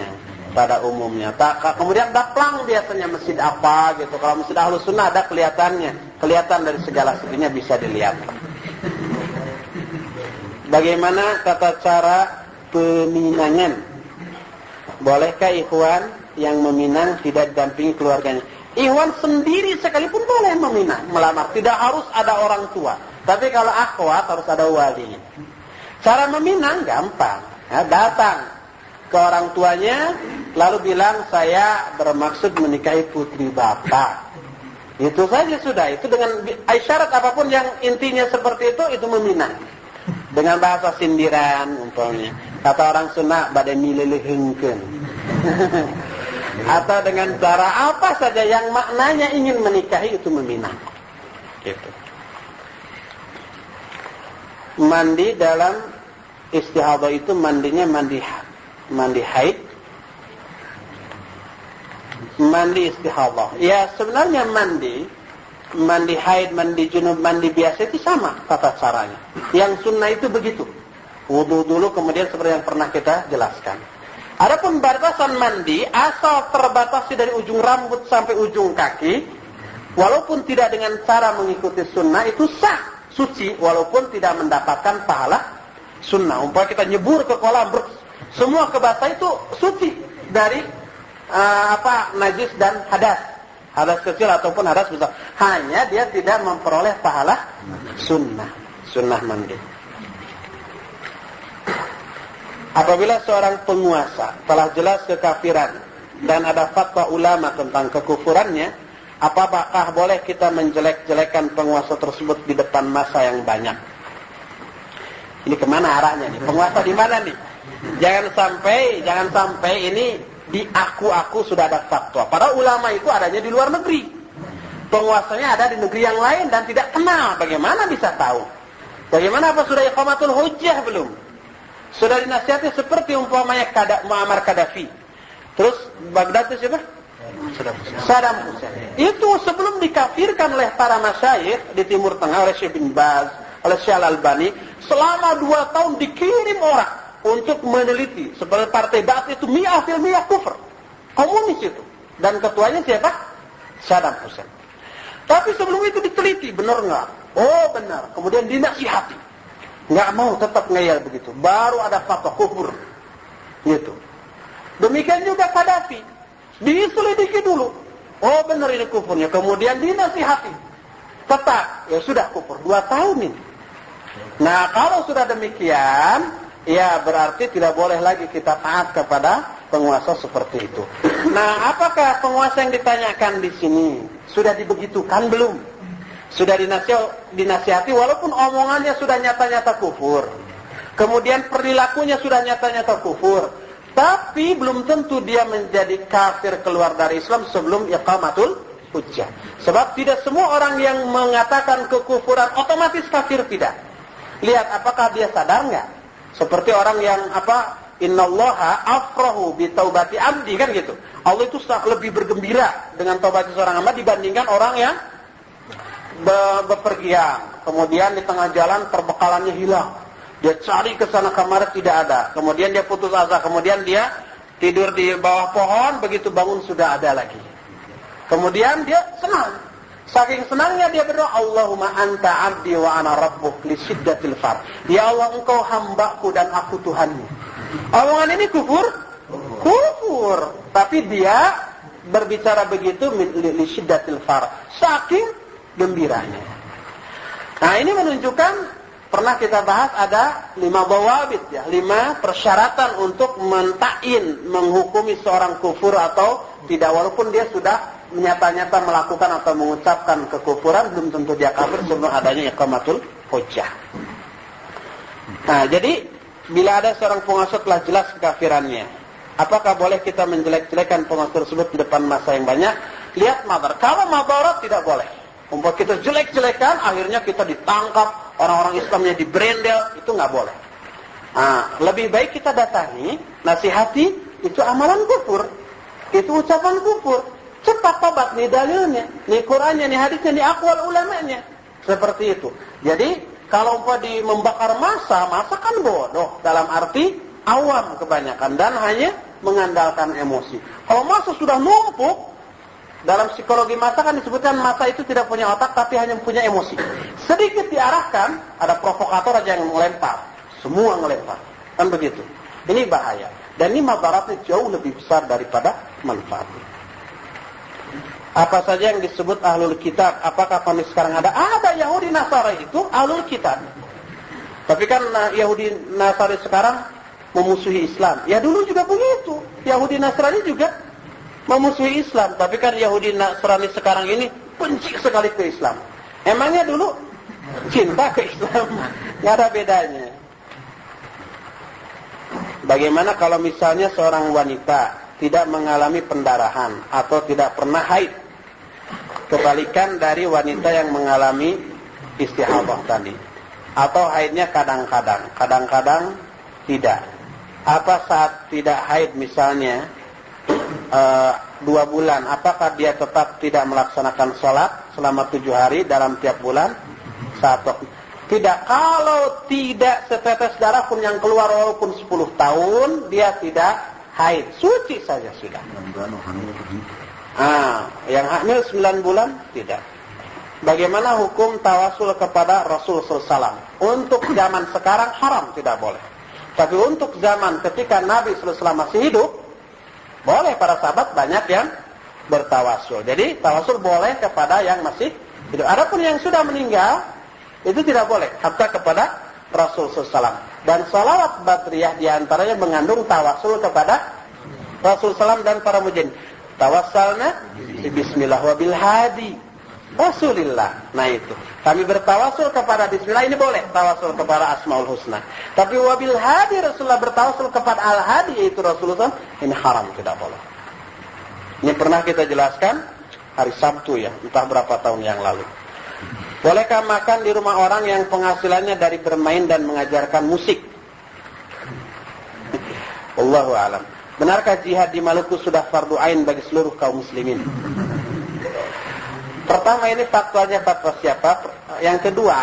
Kemudian ada plang biasanya masjid apa gitu. Kalau masjid Ahlus Sunnah ada kelihatan dari segala seginya bisa dilihat. Bagaimana tata cara peminangan? Bolehkah ikhwan yang meminang tidak dampingi keluarganya? Ikhwan sendiri sekalipun boleh meminang, melamar. Tidak harus ada orang tua. Tapi kalau akhwat harus ada wali. Cara meminang gampang. Ya, datang ke orang tuanya, lalu bilang saya bermaksud menikahi putri bapak. Itu saja sudah. Itu dengan isyarat apapun yang intinya seperti itu meminang. Dengan bahasa sindiran umpamanya. Kata orang Sunda badai milelehengkeun. Atau dengan cara apa saja yang maknanya ingin menikahi itu meminang. Gitu. Mandi dalam istihadah itu mandinya mandi haid, mandi istihadah. Ya sebenarnya mandi haid, mandi junub, mandi biasa itu sama tata caranya. Yang sunnah itu begitu. Wudu dulu kemudian seperti yang pernah kita jelaskan. Adapun batasan mandi asal terbatasi dari ujung rambut sampai ujung kaki, walaupun tidak dengan cara mengikuti sunnah itu sah, suci, walaupun tidak mendapatkan pahala sunnah. Umpama kita nyebur ke kolam, semua kebasa itu suci dari najis dan hadas kecil ataupun hadas besar. Hanya dia tidak memperoleh pahala sunnah mandi. Apabila seorang penguasa telah jelas kekafiran dan ada fatwa ulama tentang kekufurannya, apakah boleh kita menjelek-jelekan penguasa tersebut di depan massa yang banyak? Ini kemana arahnya nih? Penguasa di mana nih? Jangan sampai ini diaku-aku sudah ada fatwa. Padahal ulama itu adanya di luar negeri. Penguasanya ada di negeri yang lain dan tidak kenal. Bagaimana bisa tahu? Bagaimana apa sudah iqamatul hujjah belum? Sudah dinasihati seperti umpamanya Muammar Gaddafi. Terus Baghdad itu siapa? Saddam Hussein. Itu sebelum dikafirkan oleh para masyayikh di Timur Tengah oleh Syekh bin Baz, oleh Syekh Al-Albani, selama 2 tahun dikirim orang untuk meneliti seperti partai Ba'ath itu 100% kufur. Komunis itu. Dan ketuanya siapa? Saddam Hussein. Tapi sebelum itu diteliti, benar enggak? Oh benar. Kemudian dinasihati. Nggak mau, tetap ngeyel begitu. Baru ada fatwa kufur. Gitu. Demikian juga Gaddafi. Diselidiki dulu. Oh benar ini kufurnya. Kemudian dinasihati. Tetap. Ya sudah kufur. 2 tahun ini. Nah kalau sudah demikian, ya berarti tidak boleh lagi kita taat kepada penguasa seperti itu. Nah apakah penguasa yang ditanyakan di sini sudah dibegitukan belum? Sudah dinasihati walaupun omongannya sudah nyata-nyata kufur. Kemudian perilakunya sudah nyata-nyata kufur. Tapi belum tentu dia menjadi kafir keluar dari Islam sebelum iqamatul hujjah. Sebab tidak semua orang yang mengatakan kekufuran otomatis kafir, tidak. Lihat apakah dia sadar enggak? Seperti orang yang innallaha afrahu bi taubati abdi, kan gitu. Allah itu lebih bergembira dengan taubat seorang hamba dibandingkan orang yang bepergian, kemudian di tengah jalan perbekalannya hilang, dia cari ke sana kemari tidak ada, kemudian dia putus asa, kemudian dia tidur di bawah pohon, begitu bangun sudah ada lagi, kemudian dia senang, saking senangnya dia berdoa, Allahumma anta abdi wa ana rabbuk li syiddatil far, ya Allah engkau hambaku dan aku Tuhanmu. Omongan ini kufur, tapi dia berbicara begitu li syiddatil far, saking gembiranya. Nah ini menunjukkan pernah kita bahas ada 5 dawabit ya, 5 persyaratan untuk mentain, menghukumi seorang kufur atau tidak, walaupun dia sudah nyata-nyata melakukan atau mengucapkan kekufuran, belum tentu dia kafir sebelum adanya iqamatul hujjah. Nah, jadi bila ada seorang pengasuh telah jelas kekafirannya, apakah boleh kita menjelek-jelekan pengasuh tersebut di depan masa yang banyak? Lihat madar. Kalau madarat tidak boleh. Umpama kita jelek-jelekan, akhirnya kita ditangkap, orang-orang Islamnya diberendel, itu nggak boleh. Nah, lebih baik kita datangi, nasihati, itu amalan kufur, itu ucapan kufur. Cepat tobat, nih dalilnya, nih Qur'annya, nih hadisnya, nih aqwal ulamanya. Seperti itu. Jadi, kalau membakar massa kan bodoh. Dalam arti, awam kebanyakan. Dan hanya mengandalkan emosi. Kalau massa sudah numpuk, dalam psikologi massa kan disebutkan massa itu tidak punya otak, tapi hanya punya emosi. Sedikit diarahkan, ada provokator aja yang melempar. Semua melempar. Kan begitu. Ini bahaya. Dan ini madaratnya jauh lebih besar daripada manfaatnya. Apa saja yang disebut ahlul kitab? Apakah kami sekarang ada? Ada Yahudi Nasrani itu ahlul kitab. Tapi kan Yahudi Nasrani sekarang memusuhi Islam. Ya dulu juga begitu. Yahudi Nasrani juga memusuhi Islam. Tapi kan Yahudi Nasrani sekarang ini benci sekali ke Islam. Emangnya dulu cinta ke Islam? Nggak ada bedanya. Bagaimana kalau misalnya seorang wanita tidak mengalami pendarahan atau tidak pernah haid? Kebalikan dari wanita yang mengalami istihadah tadi. Atau haidnya kadang-kadang tidak. Apa saat tidak haid misalnya 2 bulan, apakah dia tetap tidak melaksanakan sholat selama 7 hari dalam tiap bulan? Tidak. Kalau tidak setetes darah pun yang keluar walaupun 10 tahun, dia tidak haid. Suci saja sudah. Yang hamil 9 bulan tidak. Bagaimana hukum tawasul kepada Rasul SAW? Untuk zaman sekarang haram, tidak boleh. Tapi untuk zaman ketika Nabi SAW masih hidup, boleh. Para sahabat banyak yang bertawasul. Jadi tawasul boleh kepada yang masih hidup. Adapun yang sudah meninggal, itu tidak boleh. Hatta kepada Rasul SAW. Dan salawat badriyah diantaranya mengandung tawasul kepada Rasul SAW dan para mujahidin. Tawassalna bismillah wa bil hadi Rasulillah. Nah itu. Kami bertawasul kepada bismillah, ini boleh. Tawasul kepada Asmaul Husna. Tapi wa bil hadi Rasulullah bertawasul kepada al-hadi, yaitu Rasulullah, ini haram, tidak boleh. Ini pernah kita jelaskan hari Sabtu ya, entah berapa tahun yang lalu. Bolehkah makan di rumah orang yang penghasilannya dari bermain dan mengajarkan musik? Wallahu a'lam. Benarkah jihad di Maluku sudah fardu ain bagi seluruh kaum muslimin? Pertama, ini fatwanya fatwa siapa? Yang kedua,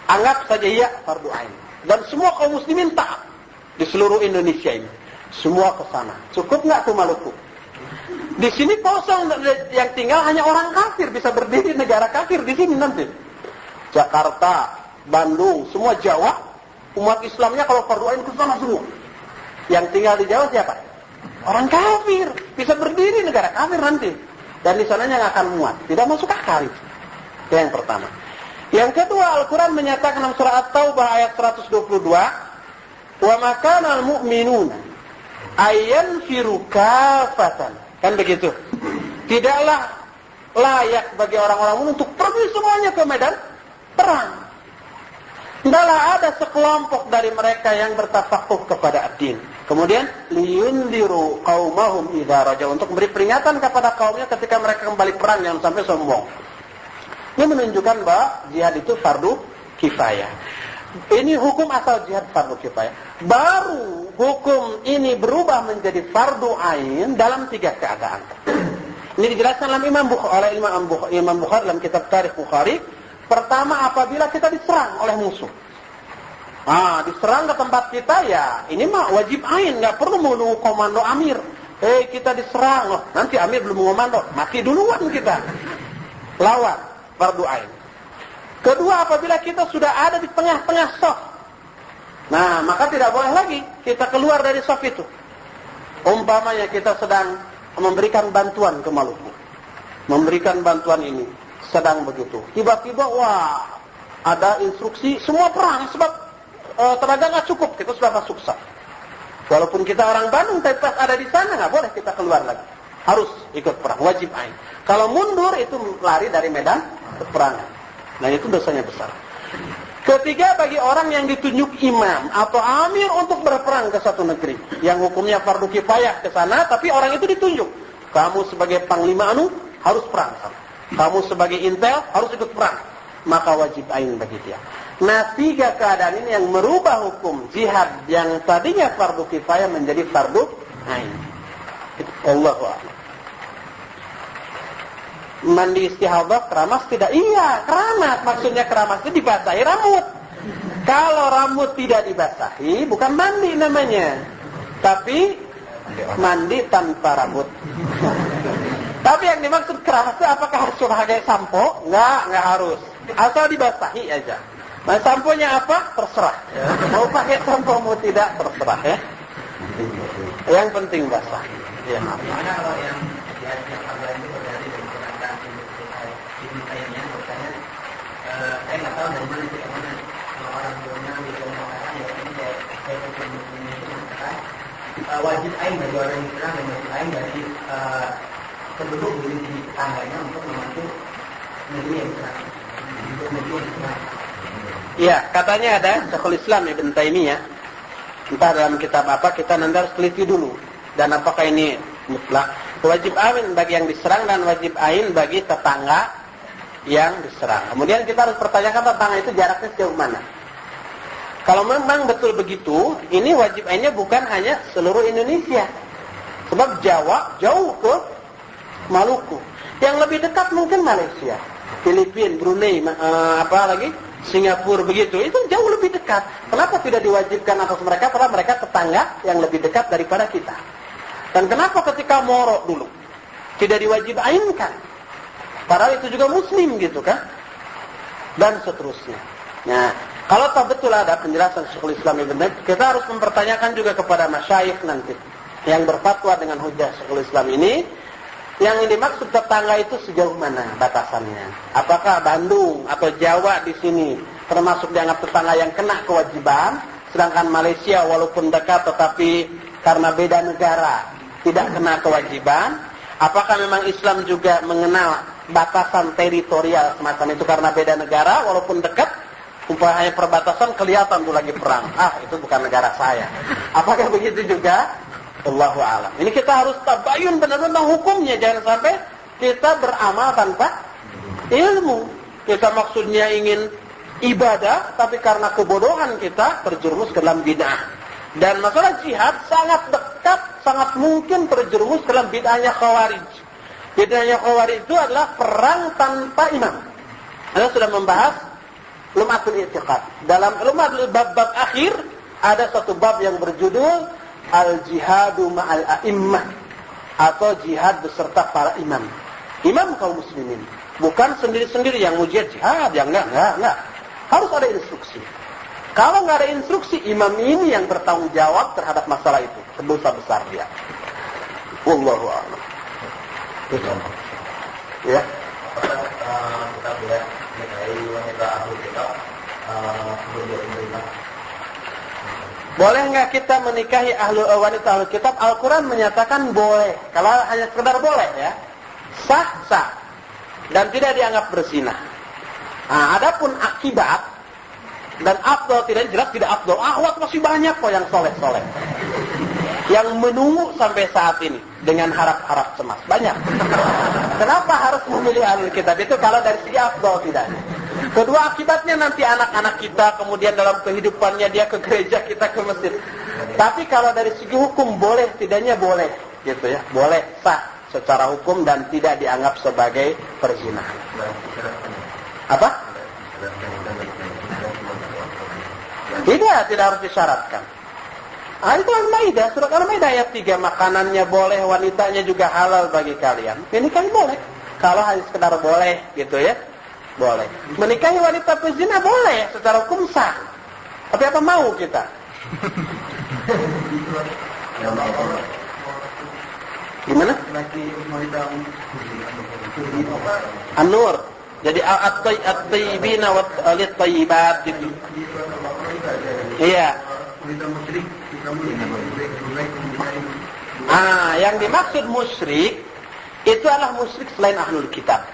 anggap saja iya fardu ain. Dan semua kaum muslimin taat di seluruh Indonesia ini. Semua ke sana. Cukup nggak ke Maluku? Di sini kosong, yang tinggal hanya orang kafir, bisa berdiri negara kafir di sini nanti. Jakarta, Bandung, semua Jawa, umat Islamnya kalau fardu ain ke sana semua. Yang tinggal di Jawa siapa? Orang kafir, bisa berdiri negara kafir nanti. Dan di sananya nggak akan muat, tidak masuk akal itu. Itu yang pertama. Yang kedua, Al-Quran menyatakan dalam surah At-Taubah ayat 122, wa makanal mu'minuna ayyanfiru kafatan. Kan begitu. Tidaklah layak bagi orang-orang mukmin untuk pergi semuanya ke medan perang. Tidaklah ada sekelompok dari mereka yang bertafakuh kepada ad-din. Kemudian liyundiru qaumahum idza raja'u, untuk memberi peringatan kepada kaumnya ketika mereka kembali perang, jangan sampai sombong. Ini menunjukkan bahwa jihad itu fardu kifayah. Ini hukum asal jihad fardu kifayah. Baru hukum ini berubah menjadi fardu ain dalam 3 keadaan. Ini dijelaskan oleh Imam Bukhari dalam kitab Tarikh Bukhari. Pertama, apabila kita diserang oleh musuh. Diserang ke tempat kita, ya ini mah wajib ain, nggak perlu menunggu komando amir. Kita diserang, loh, nanti amir belum mengomando, mati duluan kita. Lawan, fardu ain. Kedua, apabila kita sudah ada di tengah-tengah shaf, nah maka tidak boleh lagi kita keluar dari shaf itu. Umpamanya kita sedang memberikan bantuan ke Maluku, memberikan bantuan ini, sedang begitu. Tiba-tiba, wah, ada instruksi semua perang sebab tenaga nggak cukup, kita sudah masuk saf. Walaupun kita orang Bandung, tapi pas ada di sana nggak boleh kita keluar lagi. Harus ikut perang, wajib ain. Kalau mundur itu lari dari medan peperangan. Nah itu dosanya besar. Ketiga, bagi orang yang ditunjuk imam atau amir untuk berperang ke satu negeri, yang hukumnya fardu kifayah ke sana, tapi orang itu ditunjuk. Kamu sebagai panglima anu harus perang. Kamu sebagai intel harus ikut perang. Maka wajib ain bagi dia. Nah, 3 keadaan ini yang merubah hukum jihad yang tadinya fardu kifayah menjadi fardu ain. Allahu a'lam. Mandi istihadah keramas tidak? Iya, keramas. Maksudnya keramas itu dibasahi rambut. Kalau rambut tidak dibasahi, bukan mandi namanya. Tapi mandi tanpa rambut. Tapi yang dimaksud keramas itu apakah harus pakai sampo? Enggak harus. Asal dibasahi aja. Nah, samponya apa? Terserah. Mau pakai sampo mau tidak terserah ya. Yang penting basah. Ya. Gimana kalau yang jihad yang panggilan itu berarti menggunakan ilmu kayaknya bertanya saya nggak tahu dari mana sih mana orang tuanya bisa mengatakan ya ini saya ini mengatakan wajib ain bagi orang yang serang dan wajib ain bagi penduduk di tetangganya untuk membantu negeri yang serang untuk negeri yang serang. Iya, katanya ada Syekhul Islam Ibn Taimiyah. Entah dalam kitab apa, kita nanti harus teliti dulu. Dan apakah ini mutlak? Wajib ain bagi yang diserang dan wajib ain bagi tetangga yang diserang. Kemudian kita harus pertanyakan tetangga itu jaraknya sejauh mana. Kalau memang betul begitu, ini wajib ainnya bukan hanya seluruh Indonesia. Sebab Jawa jauh ke Maluku. Yang lebih dekat mungkin Malaysia, Filipina, Brunei, Singapura begitu, itu jauh lebih dekat. Kenapa tidak diwajibkan atas mereka? Karena mereka tetangga yang lebih dekat daripada kita. Dan kenapa ketika Moro dulu tidak diwajib-ainkan? Padahal itu juga Muslim gitu kan? Dan seterusnya. Nah, kalau tak betul ada penjelasan Syekhul Islam Ibn Taimiyah, kita harus mempertanyakan juga kepada masyayikh nanti yang berfatwa dengan hujah Syekhul Islam ini. Yang dimaksud tetangga itu sejauh mana batasannya? Apakah Bandung atau Jawa di sini termasuk dianggap tetangga yang kena kewajiban, sedangkan Malaysia walaupun dekat tetapi karena beda negara tidak kena kewajiban? Apakah memang Islam juga mengenal batasan teritorial semacam itu karena beda negara walaupun dekat? Umpamanya perbatasan kelihatan tuh lagi perang. Itu bukan negara saya. Apakah begitu juga? Allahu a'lam. Ini kita harus tabayun benar-benar hukumnya. Jangan sampai kita beramal tanpa ilmu. Kita maksudnya ingin ibadah, tapi karena kebodohan kita terjerumus ke dalam bid'ah. Dan masalah jihad sangat dekat, sangat mungkin terjerumus ke dalam bid'ahnya Khawarij. Bid'ahnya Khawarij itu adalah perang tanpa imam. Anda sudah membahas Lum'atul I'tiqad. Dalam Lum'atul bab akhir ada satu bab yang berjudul Al-Jihadu ma'al a'immah, atau jihad beserta para imam. Imam kaum muslimin. Bukan sendiri-sendiri yang mujahid jihad, yang enggak. Harus ada instruksi. Kalau enggak ada instruksi, imam ini yang bertanggung jawab terhadap masalah itu. Dosa besar dia. Wallahu a'lam. Ya. Kita boleh menikahi wanita ahli kitab Boleh nggak kita menikahi wanita ahli kitab? Al-Quran menyatakan boleh. Kalau hanya sekedar boleh ya, sah. Dan tidak dianggap berzina. Nah, adapun akibat dan afdol tidak afdol. Ahwat masih banyak kok yang soleh. Yang menunggu sampai saat ini dengan harap-harap cemas. Banyak. Kenapa harus memilih ahli kitab itu kalau dari segi afdol tidak? Kedua, akibatnya nanti anak-anak kita kemudian dalam kehidupannya dia ke gereja, kita ke masjid. Tapi kalau dari segi hukum boleh, tidaknya boleh, gitu ya. Boleh sah secara hukum dan tidak dianggap sebagai perzinahan. Apa? Tidak harus disyaratkan. Itu Al-Maidah, surat Al-Maidah ayat 3, makanannya boleh, wanitanya juga halal bagi kalian. Ini kan boleh. Kalau hanya sekedar boleh, gitu ya. Boleh. Menikahi wanita pezina boleh, secara hukum sah. Tapi apa mau kita? Gimana? An-Nur. Jadi at-tayyibina wa lit-tayyibat gitu. Iya. Yang dimaksud musyrik itu adalah musyrik selain ahlul kitab.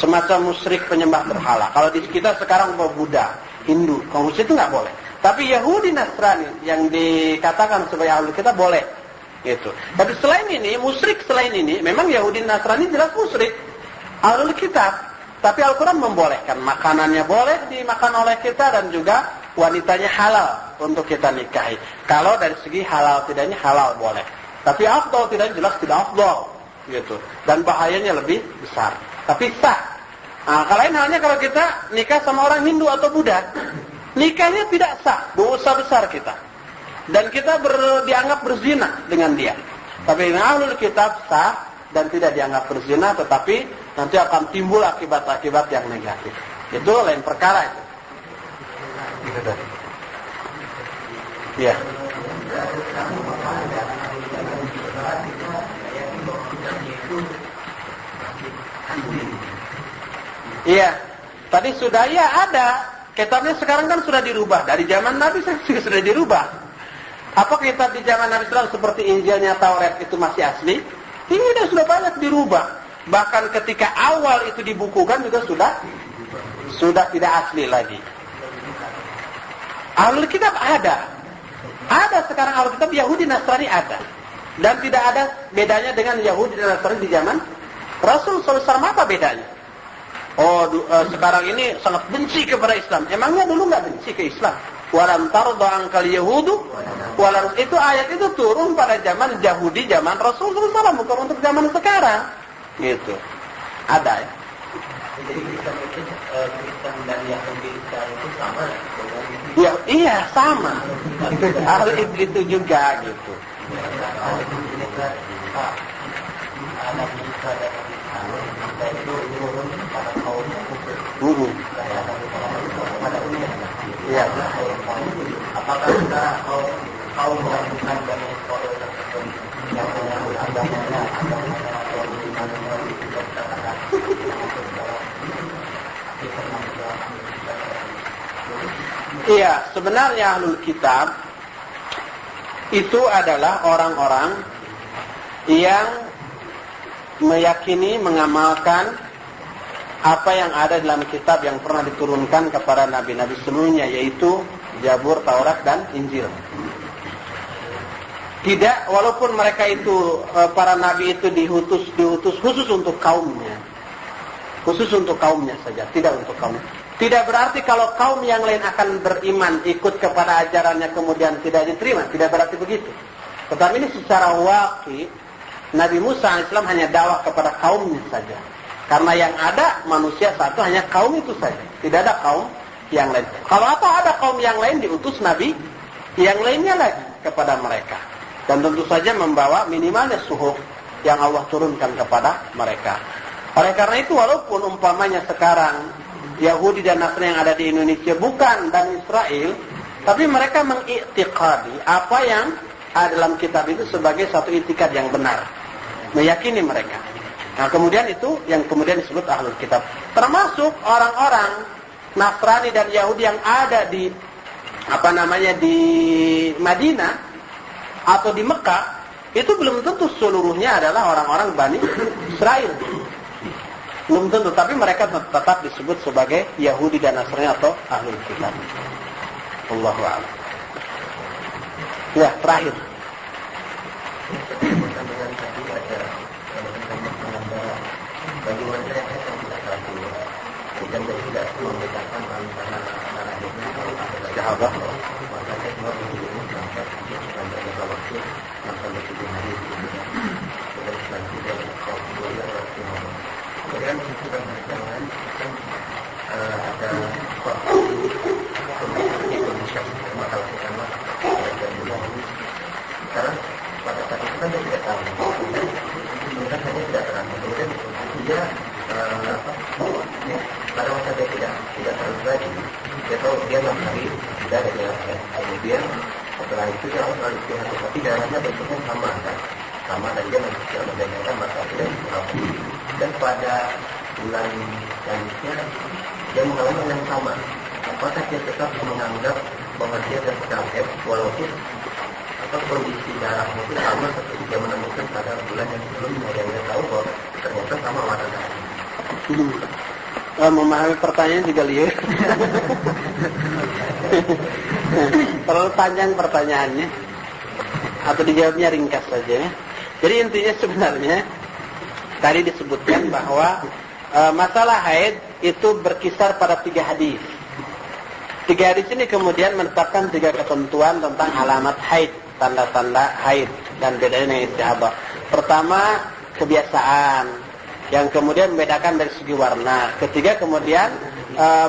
Semacam musyrik penyembah berhala. Kalau di kita sekarang Buddha, Hindu, kalau musyrik itu nggak boleh. Tapi Yahudi Nasrani yang dikatakan sebagai ahlul kitab boleh. Gitu. Tapi selain ini, musyrik selain ini, memang Yahudi Nasrani jelas musyrik ahlul kitab. Tapi Al-Quran membolehkan, makanannya boleh dimakan oleh kita dan juga wanitanya halal untuk kita nikahi. Kalau dari segi halal tidaknya halal boleh. Tapi afdal tidaknya jelas tidak afdal, gitu. Dan bahayanya lebih besar. Tapi sah. Kalau lain halnya kalau kita nikah sama orang Hindu atau Buddha, nikahnya tidak sah, dosa besar kita. Dan kita dianggap berzina dengan dia. Tapi ahlul kitab sah dan tidak dianggap berzina, tetapi nanti akan timbul akibat-akibat yang negatif. Itu lain perkara itu. Iya. Iya. Tadi sudah ada. Kitabnya sekarang kan sudah dirubah. Dari zaman Nabi sudah dirubah. Apa kitab di zaman Nabi SAW seperti Injilnya, Taurat itu masih asli? Ini sudah banyak dirubah. Bahkan ketika awal itu dibukukan juga sudah tidak asli lagi. Ahlul kitab ada sekarang ahlul kitab Yahudi Nasrani ada, dan tidak ada bedanya dengan Yahudi dan Nasrani di zaman Rasul SAW. Apa bedanya? Sekarang ini sangat benci kepada Islam. Emangnya dulu nggak benci ke Islam? Walam tarda ankal yahudu walam, itu ayat itu turun pada zaman Yahudi, zaman Rasul SAW, bukan untuk zaman sekarang. Gitu. Ada ya. Jadi Kristen dan Yahudi itu sama. Ya, iya sama. Hal itu juga gitu. Iya. Apakah kita kaum yang bukan dari Israel tersebut yang agamanya Iya, sebenarnya ahlul kitab itu adalah orang-orang yang meyakini, mengamalkan apa yang ada dalam kitab yang pernah diturunkan kepada nabi-nabi sebelumnya, yaitu Zabur, Taurat, dan Injil. Tidak, walaupun mereka itu, para nabi itu diutus khusus untuk kaumnya. Khusus untuk kaumnya saja, tidak untuk kaumnya. Tidak berarti kalau kaum yang lain akan beriman, ikut kepada ajarannya kemudian tidak diterima. Tidak berarti begitu. Tetapi ini secara wakil, Nabi Musa AS hanya dakwah kepada kaumnya saja. Karena yang ada manusia satu, hanya kaum itu saja. Tidak ada kaum yang lain. Kalau ada kaum yang lain, diutus Nabi yang lainnya lagi kepada mereka. Dan tentu saja membawa minimalnya suhuf yang Allah turunkan kepada mereka. Oleh karena itu, walaupun umpamanya sekarang Yahudi dan Nasrani yang ada di Indonesia bukan dan Israel, tapi mereka mengiktikadi apa yang ada dalam kitab itu sebagai satu itikad yang benar, meyakini mereka. Nah, kemudian itu yang kemudian disebut ahlul kitab. Termasuk orang-orang Nasrani dan Yahudi yang ada di di Madinah atau di Mekah, itu belum tentu seluruhnya adalah orang-orang Bani Israel. Belum tentu, tapi mereka tetap disebut sebagai Yahudi dan Nasrani atau ahlul kitab. Allahu a'lam. Ya, terakhir. Bagaimana saya tidak tahu dan tidak membedakan antara sahabat maka saya cuma begini sampai beberapa waktu sampai 7 hari dan selanjutnya kalau kemudian kemudian sudah berjalan ada Indonesia masalah utama dan ini sekarang pada saat itu kan dia tidak tahu kemudian hanya tidak terang kemudian dia pada masa dia tidak terjadi dia tahu dia 6 hari tidak ada jalan. Kemudian setelah itu dia harus beristirahat, tapi darahnya bentuknya sama kan, sama dan dia tidak mendengarkan masa tidak berapa. Dan pada bulan selanjutnya dia mengalami yang sama, apakah dia tetap menganggap bahwa dia sedang haid walaupun atau kondisi darahnya itu sama seperti dia menemukan pada bulan yang sebelumnya, dan dia tahu bahwa ternyata sama warna darah. Memahami pertanyaan juga liar. Terlalu panjang pertanyaannya, atau dijawabnya ringkas saja. Jadi intinya sebenarnya tadi disebutkan bahwa masalah haid itu berkisar pada 3 hadis. 3 hadis ini kemudian menetapkan 3 ketentuan tentang alamat haid, tanda-tanda haid dan bedanya dengan istihadah. Pertama, kebiasaan, yang kemudian membedakan dari segi warna. Ketiga, kemudian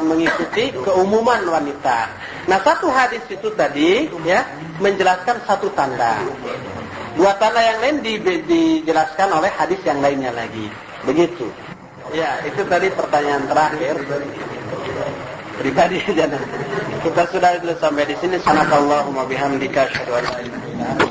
mengikuti keumuman wanita. Nah, satu hadis itu tadi ya menjelaskan satu tanda. 2 tanda yang lain dijelaskan oleh hadis yang lainnya lagi. Begitu. Ya, itu tadi pertanyaan terakhir. Pribadi aja. Kita sudah sampai di sini. Subhanakallahumma bihamdika asyhadu an la ilaha illa anta